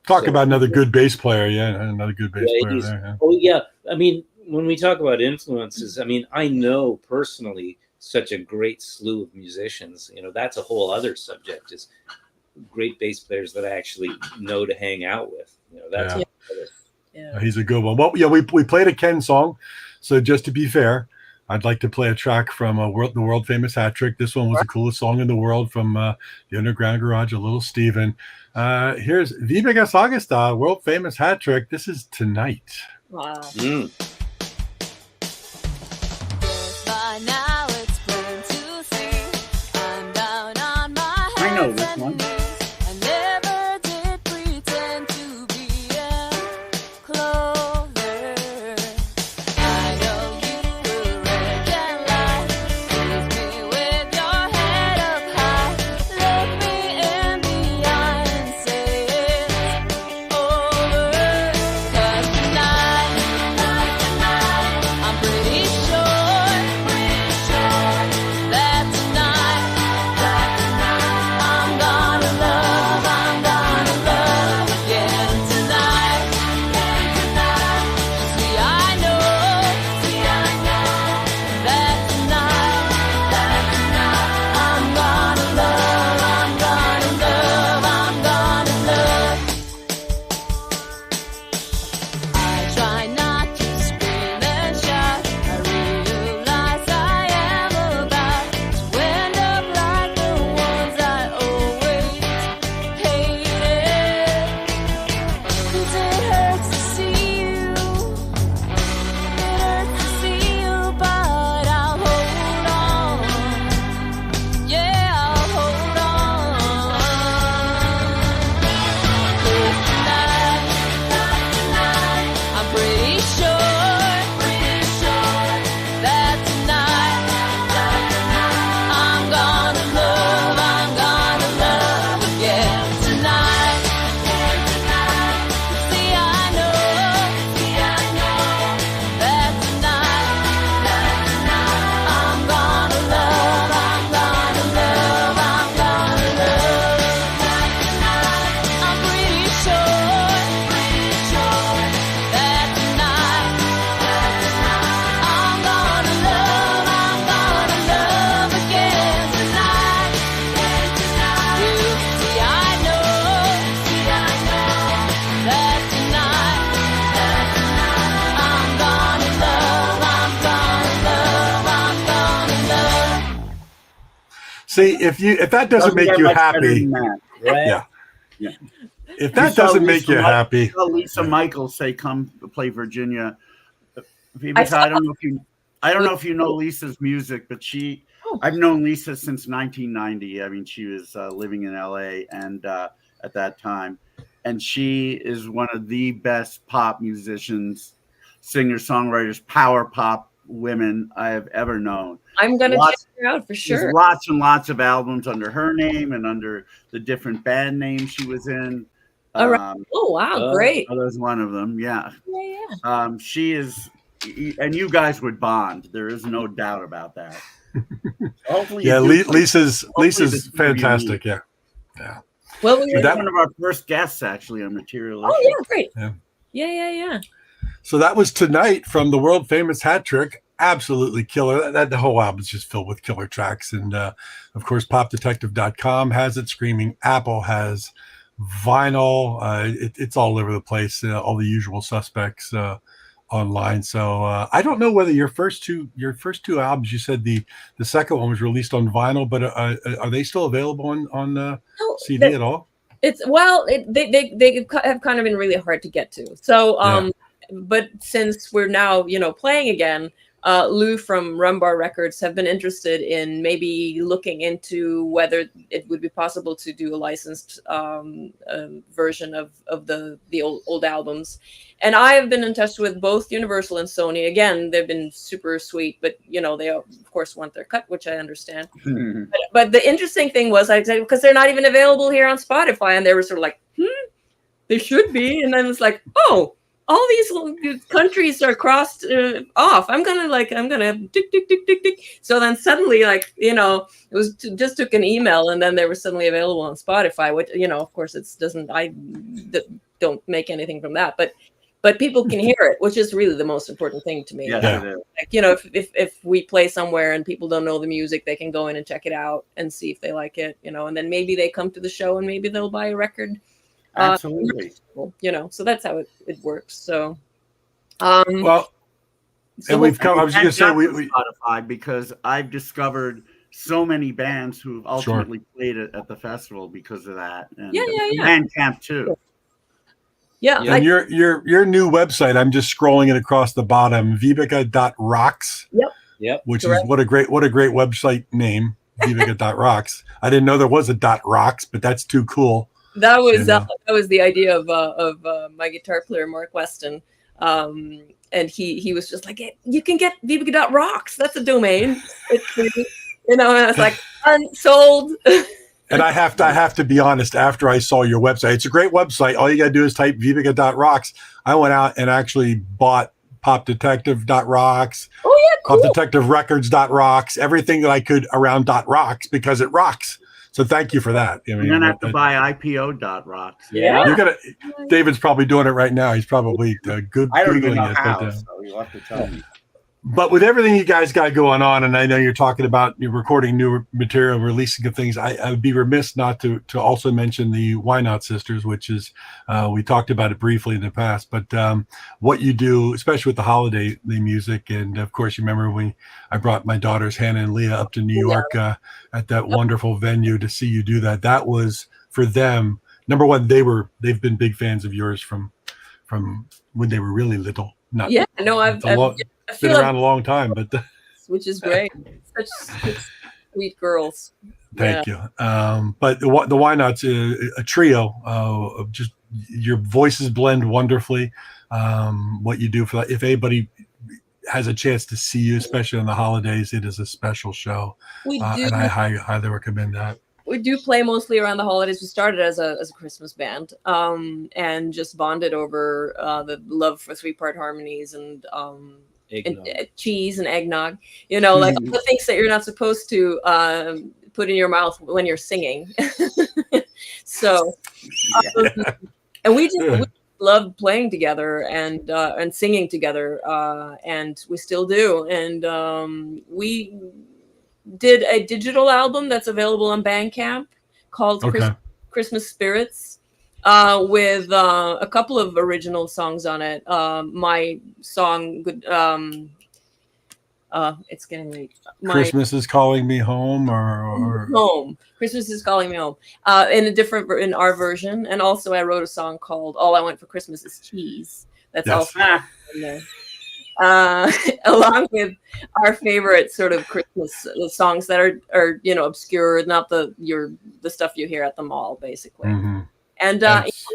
Speaker 1: Talk about another good bass player. Yeah, another good bass player there. Yeah.
Speaker 4: Oh yeah, I mean, when we talk about influences, I mean, I know personally such a great slew of musicians. You know, that's a whole other subject, is great bass players that I actually know to hang out with. You know, that's
Speaker 1: he's a good one. Well, yeah, we played a Ken song, so just to be fair, I'd like to play a track from the world famous Hat Trick. This one was the coolest song in the world from the Underground Garage, a Little Steven. Here's Vibeke Saugestad, world famous Hat Trick. This is Tonight.
Speaker 3: Wow.
Speaker 2: I know this one.
Speaker 1: See, if that doesn't make you happy,
Speaker 4: Right?
Speaker 1: yeah.
Speaker 2: Yeah.
Speaker 1: If that doesn't make you happy,
Speaker 2: Lisa Michaels say, "Come play Virginia."
Speaker 3: I
Speaker 2: I don't know if you know Lisa's music, but I've known Lisa since 1990. I mean, she was living in LA and at that time, and she is one of the best pop musicians, singers, songwriters, power pop women I have ever known.
Speaker 3: I'm gonna check her out for sure.
Speaker 2: There's lots and lots of albums under her name and under the different band names she was in.
Speaker 3: All right. Oh wow, great.
Speaker 2: There's one of them. Yeah.
Speaker 3: Yeah.
Speaker 2: She is, and you guys would bond. There is no doubt about that. Hopefully,
Speaker 1: yeah, Lisa's fantastic. Yeah.
Speaker 3: Well,
Speaker 2: she's one of our first guests actually on Material Issues.
Speaker 3: Oh yeah, great.
Speaker 1: Yeah. So that was tonight from the world famous Hat Trick. Absolutely killer. That the whole album is just filled with killer tracks, and of course, popdetective.com has it. Screaming Apple has vinyl. It's all over the place. All the usual suspects online. So I don't know whether your first two albums, you said the second one was released on vinyl, but are they still available on CD at all?
Speaker 3: It's they have kind of been really hard to get to. So but since we're now playing again, Lou from Rumbar Records have been interested in maybe looking into whether it would be possible to do a licensed version of the old albums. And I have been in touch with both Universal and Sony. Again, they've been super sweet, but they of course want their cut, which I understand. But the interesting thing was, I said, because they're not even available here on Spotify, and they were sort of like, they should be. And then it's like, oh, all these countries are crossed off. I'm gonna tick tick tick tick tick. So then suddenly, it was just took an email, and then they were suddenly available on Spotify. Which of course, I don't make anything from that, but people can hear it, which is really the most important thing to me.
Speaker 2: Yeah.
Speaker 3: If we play somewhere and people don't know the music, they can go in and check it out and see if they like it. And then maybe they come to the show and maybe they'll buy a record.
Speaker 2: Absolutely.
Speaker 3: So that's how it works. So,
Speaker 1: and we've come. I was going to say we
Speaker 2: Spotify, because I've discovered so many bands who've ultimately played it at the festival because of that. And Bandcamp too.
Speaker 3: Yeah.
Speaker 1: And your new website, I'm just scrolling it across the bottom, Vibeke.rocks.
Speaker 4: Yep.
Speaker 1: Which is what a great website name, Vibeke.rocks. I didn't know there was a .rocks, but that's too cool.
Speaker 3: That was the idea of my guitar player Mark Weston, and he was just like, you can get Vibeke.rocks. That's a domain. And I was like, unsold.
Speaker 1: And I have to be honest, after I saw your website, it's a great website. All you got to do is type Vibeke.rocks. I went out and actually bought popdetective.rocks,
Speaker 3: cool.
Speaker 1: popdetectiverecords.rocks, everything that I could around .rocks because it rocks. So thank you for that.
Speaker 2: You're going to have to buy IPO.rocks.
Speaker 3: Yeah.
Speaker 1: David's probably doing it right now. He's probably Googling
Speaker 2: I don't even know
Speaker 1: it.
Speaker 2: how, so you'll have to tell me.
Speaker 1: But with everything you guys got going on, and I know you're talking about recording new material, releasing of things, I would be remiss not to also mention the Why Not Sisters, which is, we talked about it briefly in the past, but what you do, especially with the holiday music. And of course, you remember when I brought my daughters, Hannah and Leah, up to New York at that wonderful venue to see you do that. That was for them. Number one, they've been big fans of yours from when they were really little. I've been around a long time, but
Speaker 3: which is great. Such sweet girls.
Speaker 1: Thank you. But the Why Not's a trio of just your voices blend wonderfully. What you do for that, if anybody has a chance to see you, especially on the holidays, it is a special show. We do, and I highly recommend that.
Speaker 3: We do play mostly around the holidays. We started as a Christmas band, and just bonded over the love for 3-part harmonies and cheese and eggnog, like all the things that you're not supposed to put in your mouth when you're singing. So, and we loved playing together and singing together, and we still do. And we did a digital album that's available on Bandcamp called Christmas Spirits. With a couple of original songs on it. My song, It's getting late.
Speaker 1: Christmas is calling me home, or
Speaker 3: home. Christmas is calling me home. In our version, and also I wrote a song called "All I Want for Christmas Is Cheese." That's also in there. Along with our favorite sort of Christmas songs that are obscure, not the stuff you hear at the mall, basically.
Speaker 1: Mm-hmm.
Speaker 3: And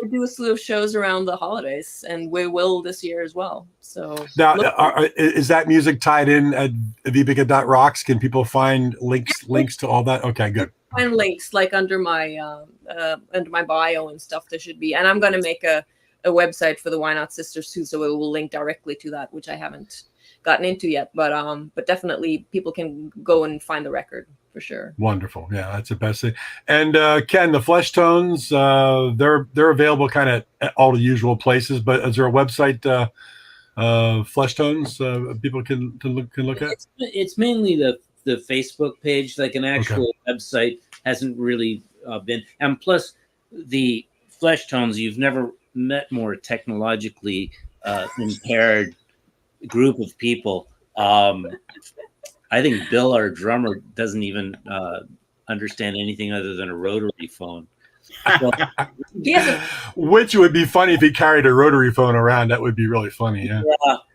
Speaker 3: we do a slew of shows around the holidays, and we will this year as well. So
Speaker 1: now, is that music tied in at Vibeke.rocks? Can people find links to all that? Okay, good.
Speaker 3: Find links like under my bio and stuff. There should be, and I'm going to make a website for the Why Not Sisters too, so it will link directly to that, which I haven't gotten into yet. But definitely people can go and find the record. For sure. Wonderful.
Speaker 1: Yeah, that's the best thing. And Ken, the Flesh Tones, they're available kind of at all the usual places, but is there a website, Flesh Tones, people can look at?
Speaker 4: It's mainly the Facebook page. Like an actual website hasn't really been. And plus, the Flesh Tones, you've never met more technologically impaired group of people. I think Bill, our drummer, doesn't even understand anything other than a rotary phone. So,
Speaker 1: which would be funny if he carried a rotary phone around. That would be really funny. Yeah.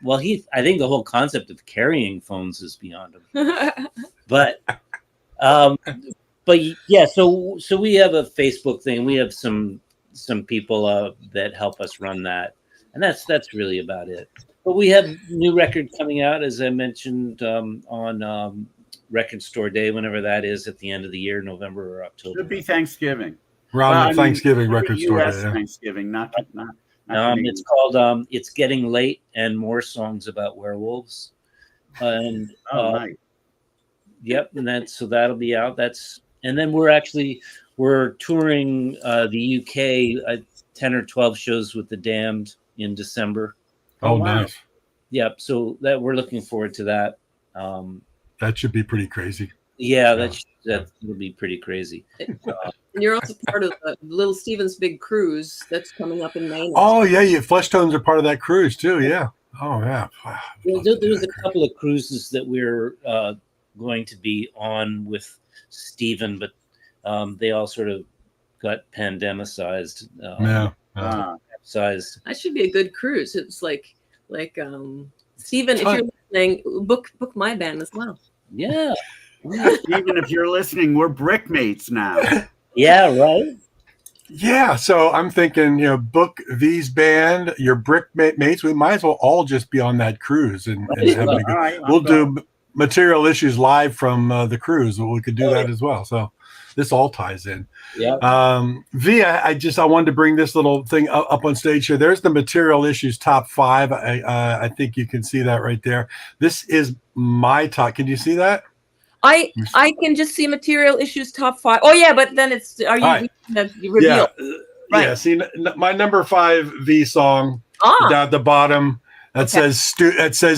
Speaker 4: Well, I think the whole concept of carrying phones is beyond him. But yeah. So we have a Facebook thing. We have some people that help us run that, and that's really about it. But we have new record coming out, as I mentioned, on Record Store Day, whenever that is, at the end of the year, November or October.
Speaker 2: Should be Thanksgiving.
Speaker 1: Around Thanksgiving, Record Store Day. Yeah.
Speaker 2: Thanksgiving, not
Speaker 4: it's called "It's Getting Late" and More Songs About Werewolves. And
Speaker 2: nice.
Speaker 4: Yep, and that'll be out. And then we're touring the UK, 10 or 12 shows with the Damned in December.
Speaker 1: Oh, nice.
Speaker 4: Yep. So that we're looking forward to that.
Speaker 1: That should be pretty crazy.
Speaker 4: Yeah, that will be pretty crazy.
Speaker 3: And you're also part of Little Steven's big cruise that's coming up in May.
Speaker 1: Oh yeah, Flesh Tones are part of that cruise too. Yeah. Oh yeah. Wow.
Speaker 4: There was a couple of cruises that we're going to be on with Steven, but they all sort of got pandemicized. Sized.
Speaker 3: That should be a good cruise. It's like Stephen, if you're listening, book my band as well.
Speaker 4: Yeah.
Speaker 2: Stephen, if you're listening, we're brickmates now.
Speaker 4: Yeah, right.
Speaker 1: Yeah, so I'm thinking, book V's band, your brickmates. We might as well all just be on that cruise and have a good. We'll do Material Issues live from the cruise. We could do that as well. So this all ties in.
Speaker 4: Yeah.
Speaker 1: V, I wanted to bring this little thing up on stage here. There's the Material Issues top 5. I think you can see that right there. This is my top. Can you see that?
Speaker 3: I can just see Material Issues top 5. Oh yeah, but then it's you reveal.
Speaker 1: Yeah. Right. Yeah. See, my number 5 V song down at the bottom. That says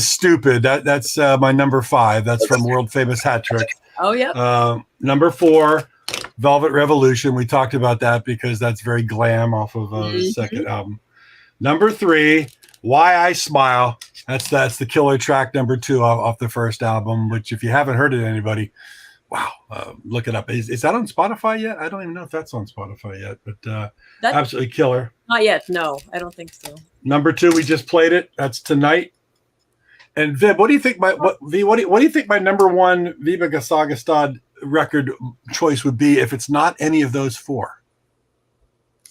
Speaker 1: stupid. That's my number 5. That's from World Famous Hat Trick.
Speaker 3: Oh yeah.
Speaker 1: Number 4. Velvet Revolution. We talked about that because that's very glam off of the second album. Number 3, Why I Smile. That's the killer track number 2 off the first album, which if you haven't heard it, anybody, wow, look it up. Is that on Spotify yet? I don't even know if that's on Spotify yet, but absolutely killer.
Speaker 3: Not yet. No, I don't think so.
Speaker 1: Number 2, we just played it. That's Tonight. And Vib, what do you think what do you think my number 1 Vibeke Saugestad record choice would be if it's not any of those 4?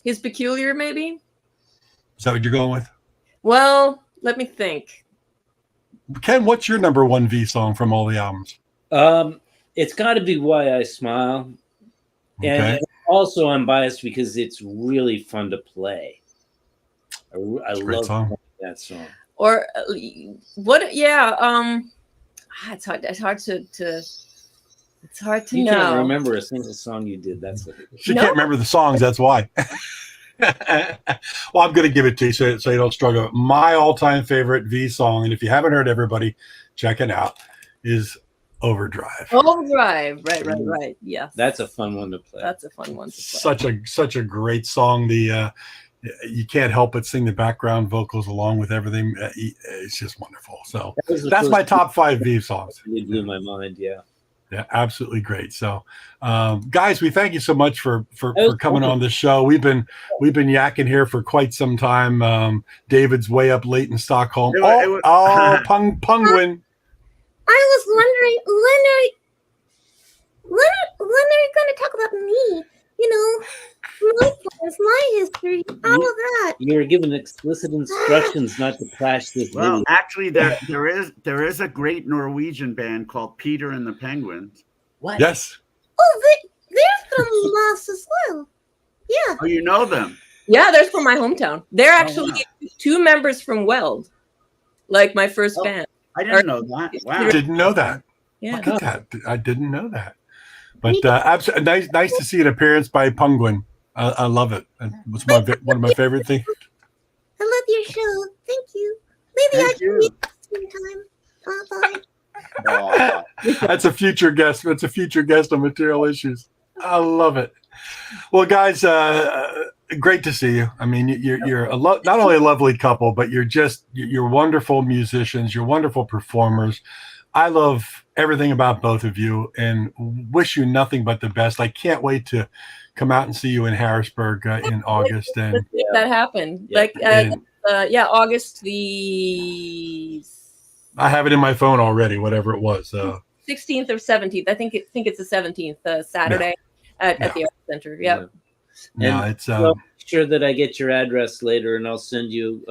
Speaker 3: His Peculiar, maybe?
Speaker 1: Is that what you're going with?
Speaker 3: Well, let me think.
Speaker 1: Ken, what's your number 1 V song from all the albums?
Speaker 4: It's got to be Why I Smile. Okay. And also I'm biased because it's really fun to play. I love that song.
Speaker 3: Or what? Yeah. It's hard to
Speaker 4: you
Speaker 3: know.
Speaker 4: Can't remember a single song you did. That's what
Speaker 1: she can't remember the songs. That's why. Well, I'm going to give it to you so you don't struggle. My all-time favorite V song, and if you haven't heard, everybody check it out, is Overdrive.
Speaker 3: Overdrive, right. Yeah,
Speaker 4: that's a fun one to play.
Speaker 3: That's a fun one to play.
Speaker 1: Such a great song. The you can't help but sing the background vocals along with everything. It's just wonderful. So that's my top 5 Vive songs.
Speaker 4: It blew my mind. Yeah.
Speaker 1: Yeah, absolutely great. So, guys, we thank you so much for coming on the show. We've been yakking here for quite some time. David's way up late in Stockholm. Penguin.
Speaker 5: I was wondering when are you going to talk about me? My plans, my history, all of that.
Speaker 4: You were given explicit instructions not to flash this
Speaker 2: Well,
Speaker 4: video.
Speaker 2: actually, there is a great Norwegian band called Peter and the Penguins.
Speaker 4: What?
Speaker 1: Yes.
Speaker 5: Oh, they're from Moss as well. Yeah.
Speaker 2: Oh, you know them?
Speaker 3: Yeah, they're from my hometown. They're actually 2 members from Weld, like my first band.
Speaker 2: I didn't know that. Wow.
Speaker 1: I didn't know that.
Speaker 3: Yeah.
Speaker 1: Look at that. I didn't know that. But absolutely nice to see an appearance by Penguin. I love it. It was one of my favorite things.
Speaker 5: I love your show. Thank you. Maybe I can meet sometime. Bye.
Speaker 1: That's a future guest. That's a future guest on Material Issues. I love it. Well, guys, great to see you. I mean, you're not only a lovely couple, but you're wonderful musicians. You're wonderful performers. I love everything about both of you and wish you nothing but the best. I can't wait to come out and see you in Harrisburg in August. And
Speaker 3: Let's make that happen.
Speaker 1: Yeah.
Speaker 3: August the
Speaker 1: I have it in my phone already, whatever it was.
Speaker 3: 16th or 17th. I think it's the 17th, Saturday at the Art Center. Yeah.
Speaker 1: No, it's
Speaker 4: Well, make sure that I get your address later, and I'll send you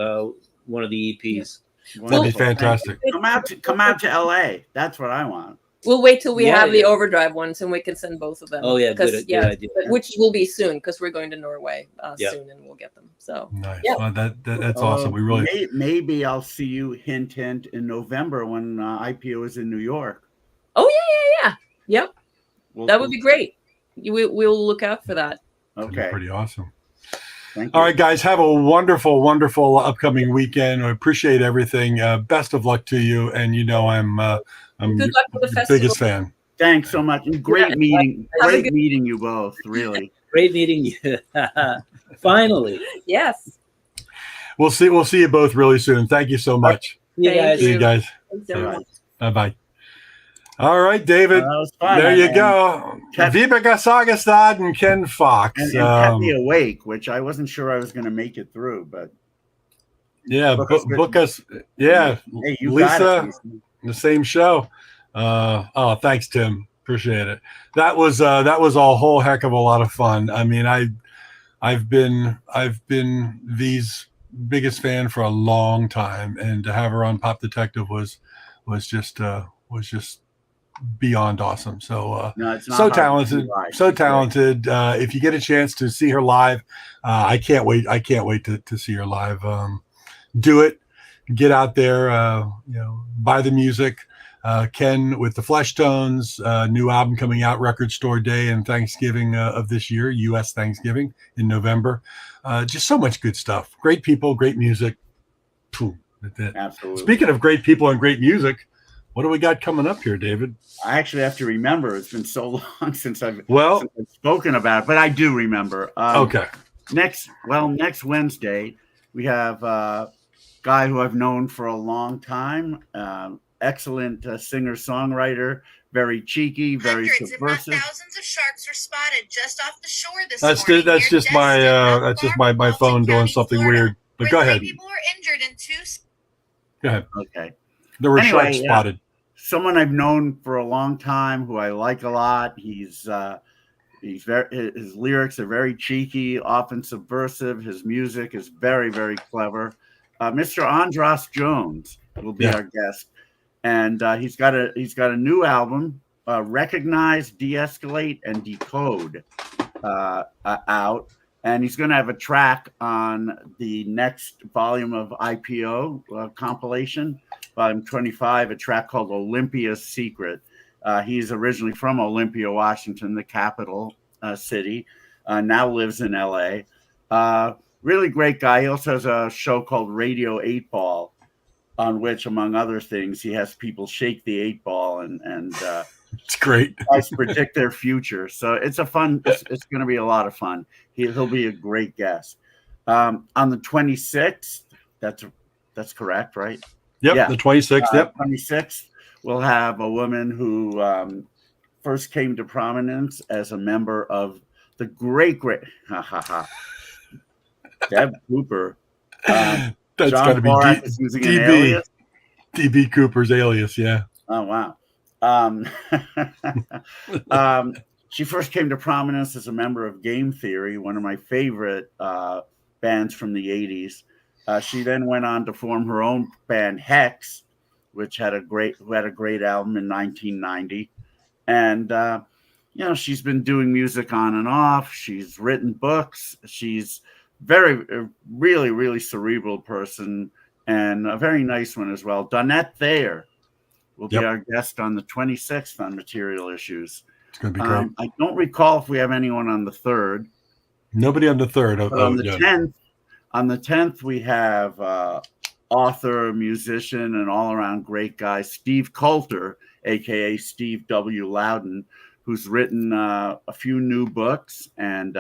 Speaker 4: one of the EPs.
Speaker 1: that'd be fantastic.
Speaker 2: Come out to LA. That's what I want.
Speaker 3: We'll wait till we have the Overdrive ones, and we can send both of them.
Speaker 4: Oh yeah, good idea.
Speaker 3: Which will be soon because we're going to Norway soon, and we'll get them. So
Speaker 1: nice.
Speaker 3: Yeah.
Speaker 1: Well, that's awesome. We really
Speaker 2: maybe I'll see you hint in November when IPO is in New York.
Speaker 3: Oh yeah. Yep. That would be great. We'll look out for that.
Speaker 2: Okay.
Speaker 1: Pretty awesome.
Speaker 2: Thank you.
Speaker 1: All right, guys, have a wonderful, wonderful upcoming weekend. I appreciate everything. Best of luck to you. And I'm
Speaker 3: Good luck with the
Speaker 1: your
Speaker 3: festival.
Speaker 1: biggest fan.
Speaker 2: Thanks so much. And great meeting. Great meeting you both. Really.
Speaker 4: Great meeting you. Finally.
Speaker 3: Yes.
Speaker 1: We'll see you both really soon. Thank you so much.
Speaker 4: You guys.
Speaker 1: See you guys.
Speaker 3: Thanks, everyone.
Speaker 1: Bye. All right, David.
Speaker 2: That was fun.
Speaker 1: There you go. Vibeke Saugestad and Ken Fox.
Speaker 2: And kept me awake, which I wasn't sure I was going to make it through, but
Speaker 1: yeah, book us. Yeah,
Speaker 2: hey, you
Speaker 1: Lisa,
Speaker 2: got it.
Speaker 1: the same show. Thanks, Tim. Appreciate it. That was a whole heck of a lot of fun. I mean, I've been V's biggest fan for a long time, and to have her on Pop Detective was just beyond awesome. So
Speaker 2: No, it's not
Speaker 1: so
Speaker 2: hard to
Speaker 1: talented,
Speaker 2: do live.
Speaker 1: so talented. If you get a chance to see her live, I can't wait to see her live. Do it. Get out there. Buy the music. Ken with the Flesh Tones, new album coming out Record Store Day and Thanksgiving of this year, U.S. Thanksgiving in November. Just so much good stuff. Great people, great music. That's it.
Speaker 2: Absolutely.
Speaker 1: Speaking of great people and great music, what do we got coming up here, David?
Speaker 2: I actually have to remember. It's been so long since I've spoken about it, but I do remember.
Speaker 1: Okay.
Speaker 2: Next Wednesday, we have a guy who I've known for a long time. Excellent singer-songwriter, very cheeky, very
Speaker 6: Hundreds,
Speaker 2: subversive.
Speaker 6: if not thousands of sharks were spotted just off the shore this morning.
Speaker 1: That's just my phone doing something weird. But go ahead.
Speaker 6: People were injured in 2.
Speaker 1: Go ahead.
Speaker 2: Okay.
Speaker 1: There were sharks spotted.
Speaker 2: Someone I've known for a long time, who I like a lot. He's very, his lyrics are very cheeky, often subversive. His music is very, very clever. Mr. Andras Jones will be our guest, and he's got a new album, Recognize, De-Escalate, and Decode, out. And he's going to have a track on the next volume of IPO compilation, volume 25, a track called Olympia's Secret. He's originally from Olympia, Washington, the capital city, now lives in LA. Really great guy. He also has a show called Radio 8 Ball, on which, among other things, he has people shake the 8 ball and
Speaker 1: it's great.
Speaker 2: tries to predict their future. So it's a fun. It's going to be a lot of fun. He'll be a great guest. On the 26th, that's correct, right?
Speaker 1: Yep,
Speaker 2: Yeah.
Speaker 1: the 26th. Yep.
Speaker 2: 26th, we'll have a woman who first came to prominence as a member of the great Deb Cooper.
Speaker 1: That's
Speaker 2: John
Speaker 1: got to be
Speaker 2: Borak is using an alias.
Speaker 1: DB Cooper's alias, yeah.
Speaker 2: Oh, wow. She first came to prominence as a member of Game Theory, one of my favorite bands from the 80s. She then went on to form her own band, Hex, which had a great album in 1990. And she's been doing music on and off. She's written books. She's really, really cerebral person, and a very nice one as well. Donette Thayer will be our guest on the 26th on Material Issues.
Speaker 1: It's going to be great.
Speaker 2: I don't recall if we have anyone on the 3rd.
Speaker 1: Nobody on the 3rd.
Speaker 2: But on the 10th, we have author, musician, and all-around great guy Steve Coulter, aka Steve W. Loudon, who's written a few new books, and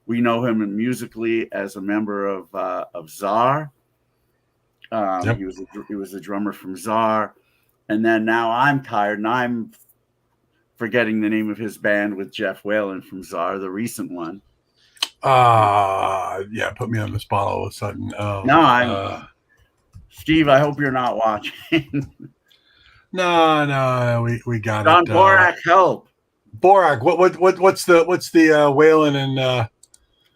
Speaker 2: we know him musically as a member of Czar. He was a drummer from Czar, and then now I'm tired, and I'm forgetting the name of his band with Jeff Whalen from Czar, the recent one.
Speaker 1: Yeah, put me on the spot all of a sudden.
Speaker 2: Steve, I hope you're not watching.
Speaker 1: No, we got
Speaker 2: John
Speaker 1: it.
Speaker 2: Borak, help.
Speaker 1: Borak, what's the Whalen and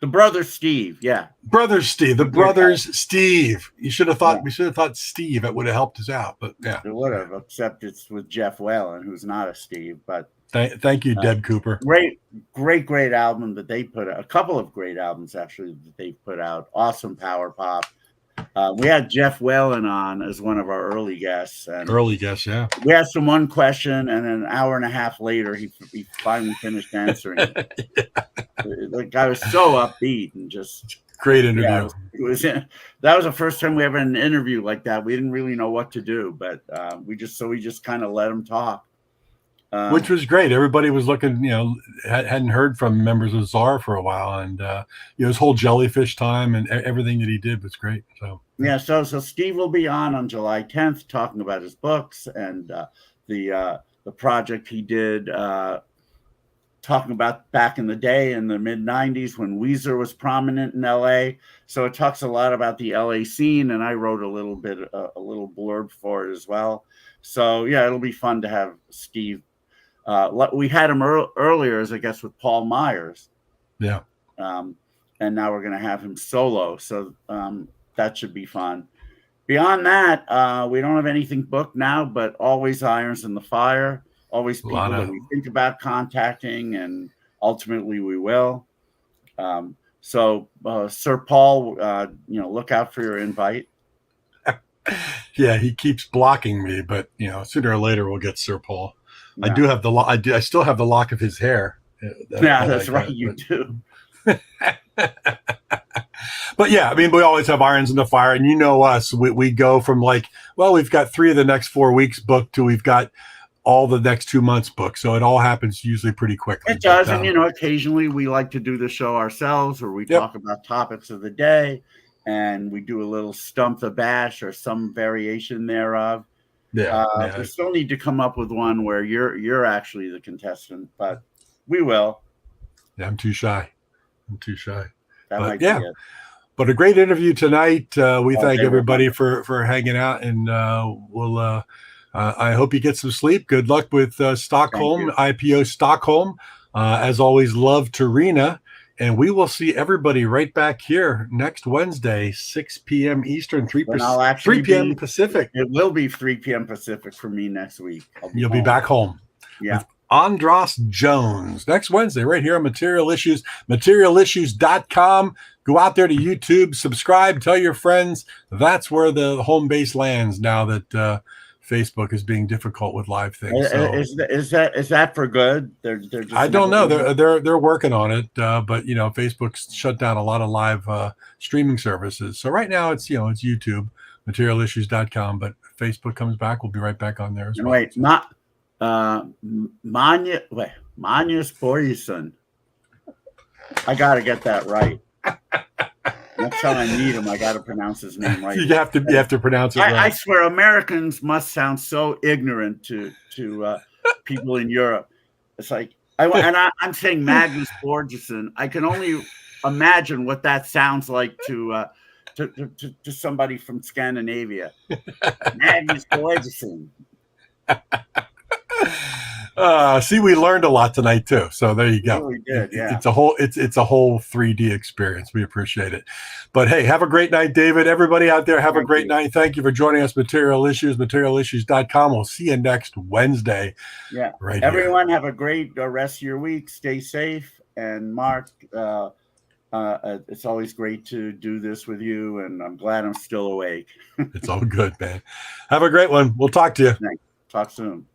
Speaker 2: the brother Steve, yeah.
Speaker 1: Brother Steve, the brothers Steve. We should have thought Steve. It would have helped us out, but yeah.
Speaker 2: It would have, except it's with Jeff Whalen, who's not a Steve, but
Speaker 1: thank you, Deb Cooper.
Speaker 2: Great album that they put out. A couple of great albums actually that they put out. Awesome power pop. We had Jeff Whalen on as one of our early guests.
Speaker 1: Yeah.
Speaker 2: We asked him one question, and an hour and a half later, he finally finished answering. The guy was so upbeat and just
Speaker 1: great interview.
Speaker 2: Yeah, that was the first time we ever had an interview like that. We didn't really know what to do, but we just kind of let him talk.
Speaker 1: Which was great. Everybody was looking, hadn't heard from members of Czar for a while, and his whole jellyfish time and everything that he did was great. So
Speaker 2: so Steve will be on July 10th talking about his books and the project he did, talking about back in the day in the mid 90s when Weezer was prominent in LA. So it talks a lot about the LA scene, and I wrote a little blurb for it as well. So yeah, it'll be fun to have Steve. We had him earlier as a guest with Paul Myers.
Speaker 1: Yeah.
Speaker 2: And now we're going to have him solo. So that should be fun. Beyond that, we don't have anything booked now, but always irons in the fire. Always people that we think about contacting, and ultimately we will. So Sir Paul, look out for your invite.
Speaker 1: Yeah, he keeps blocking me, but sooner or later we'll get Sir Paul. Yeah. I do have I still have the lock of his hair.
Speaker 2: That's right. You do.
Speaker 1: But yeah, I mean, we always have irons in the fire, and us. We go from we've got 3 of the next 4 weeks booked to we've got all the next 2 months booked. So it all happens usually pretty quickly.
Speaker 2: It does, and occasionally we like to do the show ourselves, or we talk about topics of the day, and we do a little stump the bash or some variation thereof.
Speaker 1: Yeah,
Speaker 2: we still need to come up with one where you're actually the contestant, but we will.
Speaker 1: Yeah, I'm too shy.
Speaker 2: That might be it.
Speaker 1: But a great interview tonight. We thank everybody for hanging out, and we'll. I hope you get some sleep. Good luck with Stockholm, IPO Stockholm. As always, love Tarina. And we will see everybody right back here next Wednesday, 6 p.m. Eastern, 3 p.m. Pacific.
Speaker 2: It will be 3 p.m. Pacific for me next week.
Speaker 1: You'll be back home.
Speaker 2: Yeah.
Speaker 1: With Andros Jones next Wednesday, right here on Material Issues, materialissues.com. Go out there to YouTube, subscribe, tell your friends. That's where the home base lands now that Facebook is being difficult with live things. So.
Speaker 2: Is that for good? They're just
Speaker 1: I don't know. They're working on it, but Facebook's shut down a lot of live streaming services. So right now it's it's YouTube, materialissues.com, but Facebook comes back. We'll be right back on there as well.
Speaker 2: Wait, Magnus Boyson. I got to get that right. Next time I meet him, I got to pronounce his name right.
Speaker 1: You have to pronounce it right.
Speaker 2: I swear, Americans must sound so ignorant to people in Europe. It's like I'm saying Magnus Borgesson. I can only imagine what that sounds like to somebody from Scandinavia. Magnus Borgesson.
Speaker 1: See, we learned a lot tonight too. So there you go.
Speaker 2: We did, yeah.
Speaker 1: It's a whole 3D experience. We appreciate it. But hey, have a great night, David. Everybody out there, have a great night. Thank you for joining us, Material Issues, materialissues.com. We'll see you next Wednesday.
Speaker 2: Yeah.
Speaker 1: Right.
Speaker 2: Everyone have a great rest of your week. Stay safe. And Mark, it's always great to do this with you, and I'm glad I'm still awake.
Speaker 1: It's all good, man. Have a great one. We'll talk to you.
Speaker 2: Talk soon.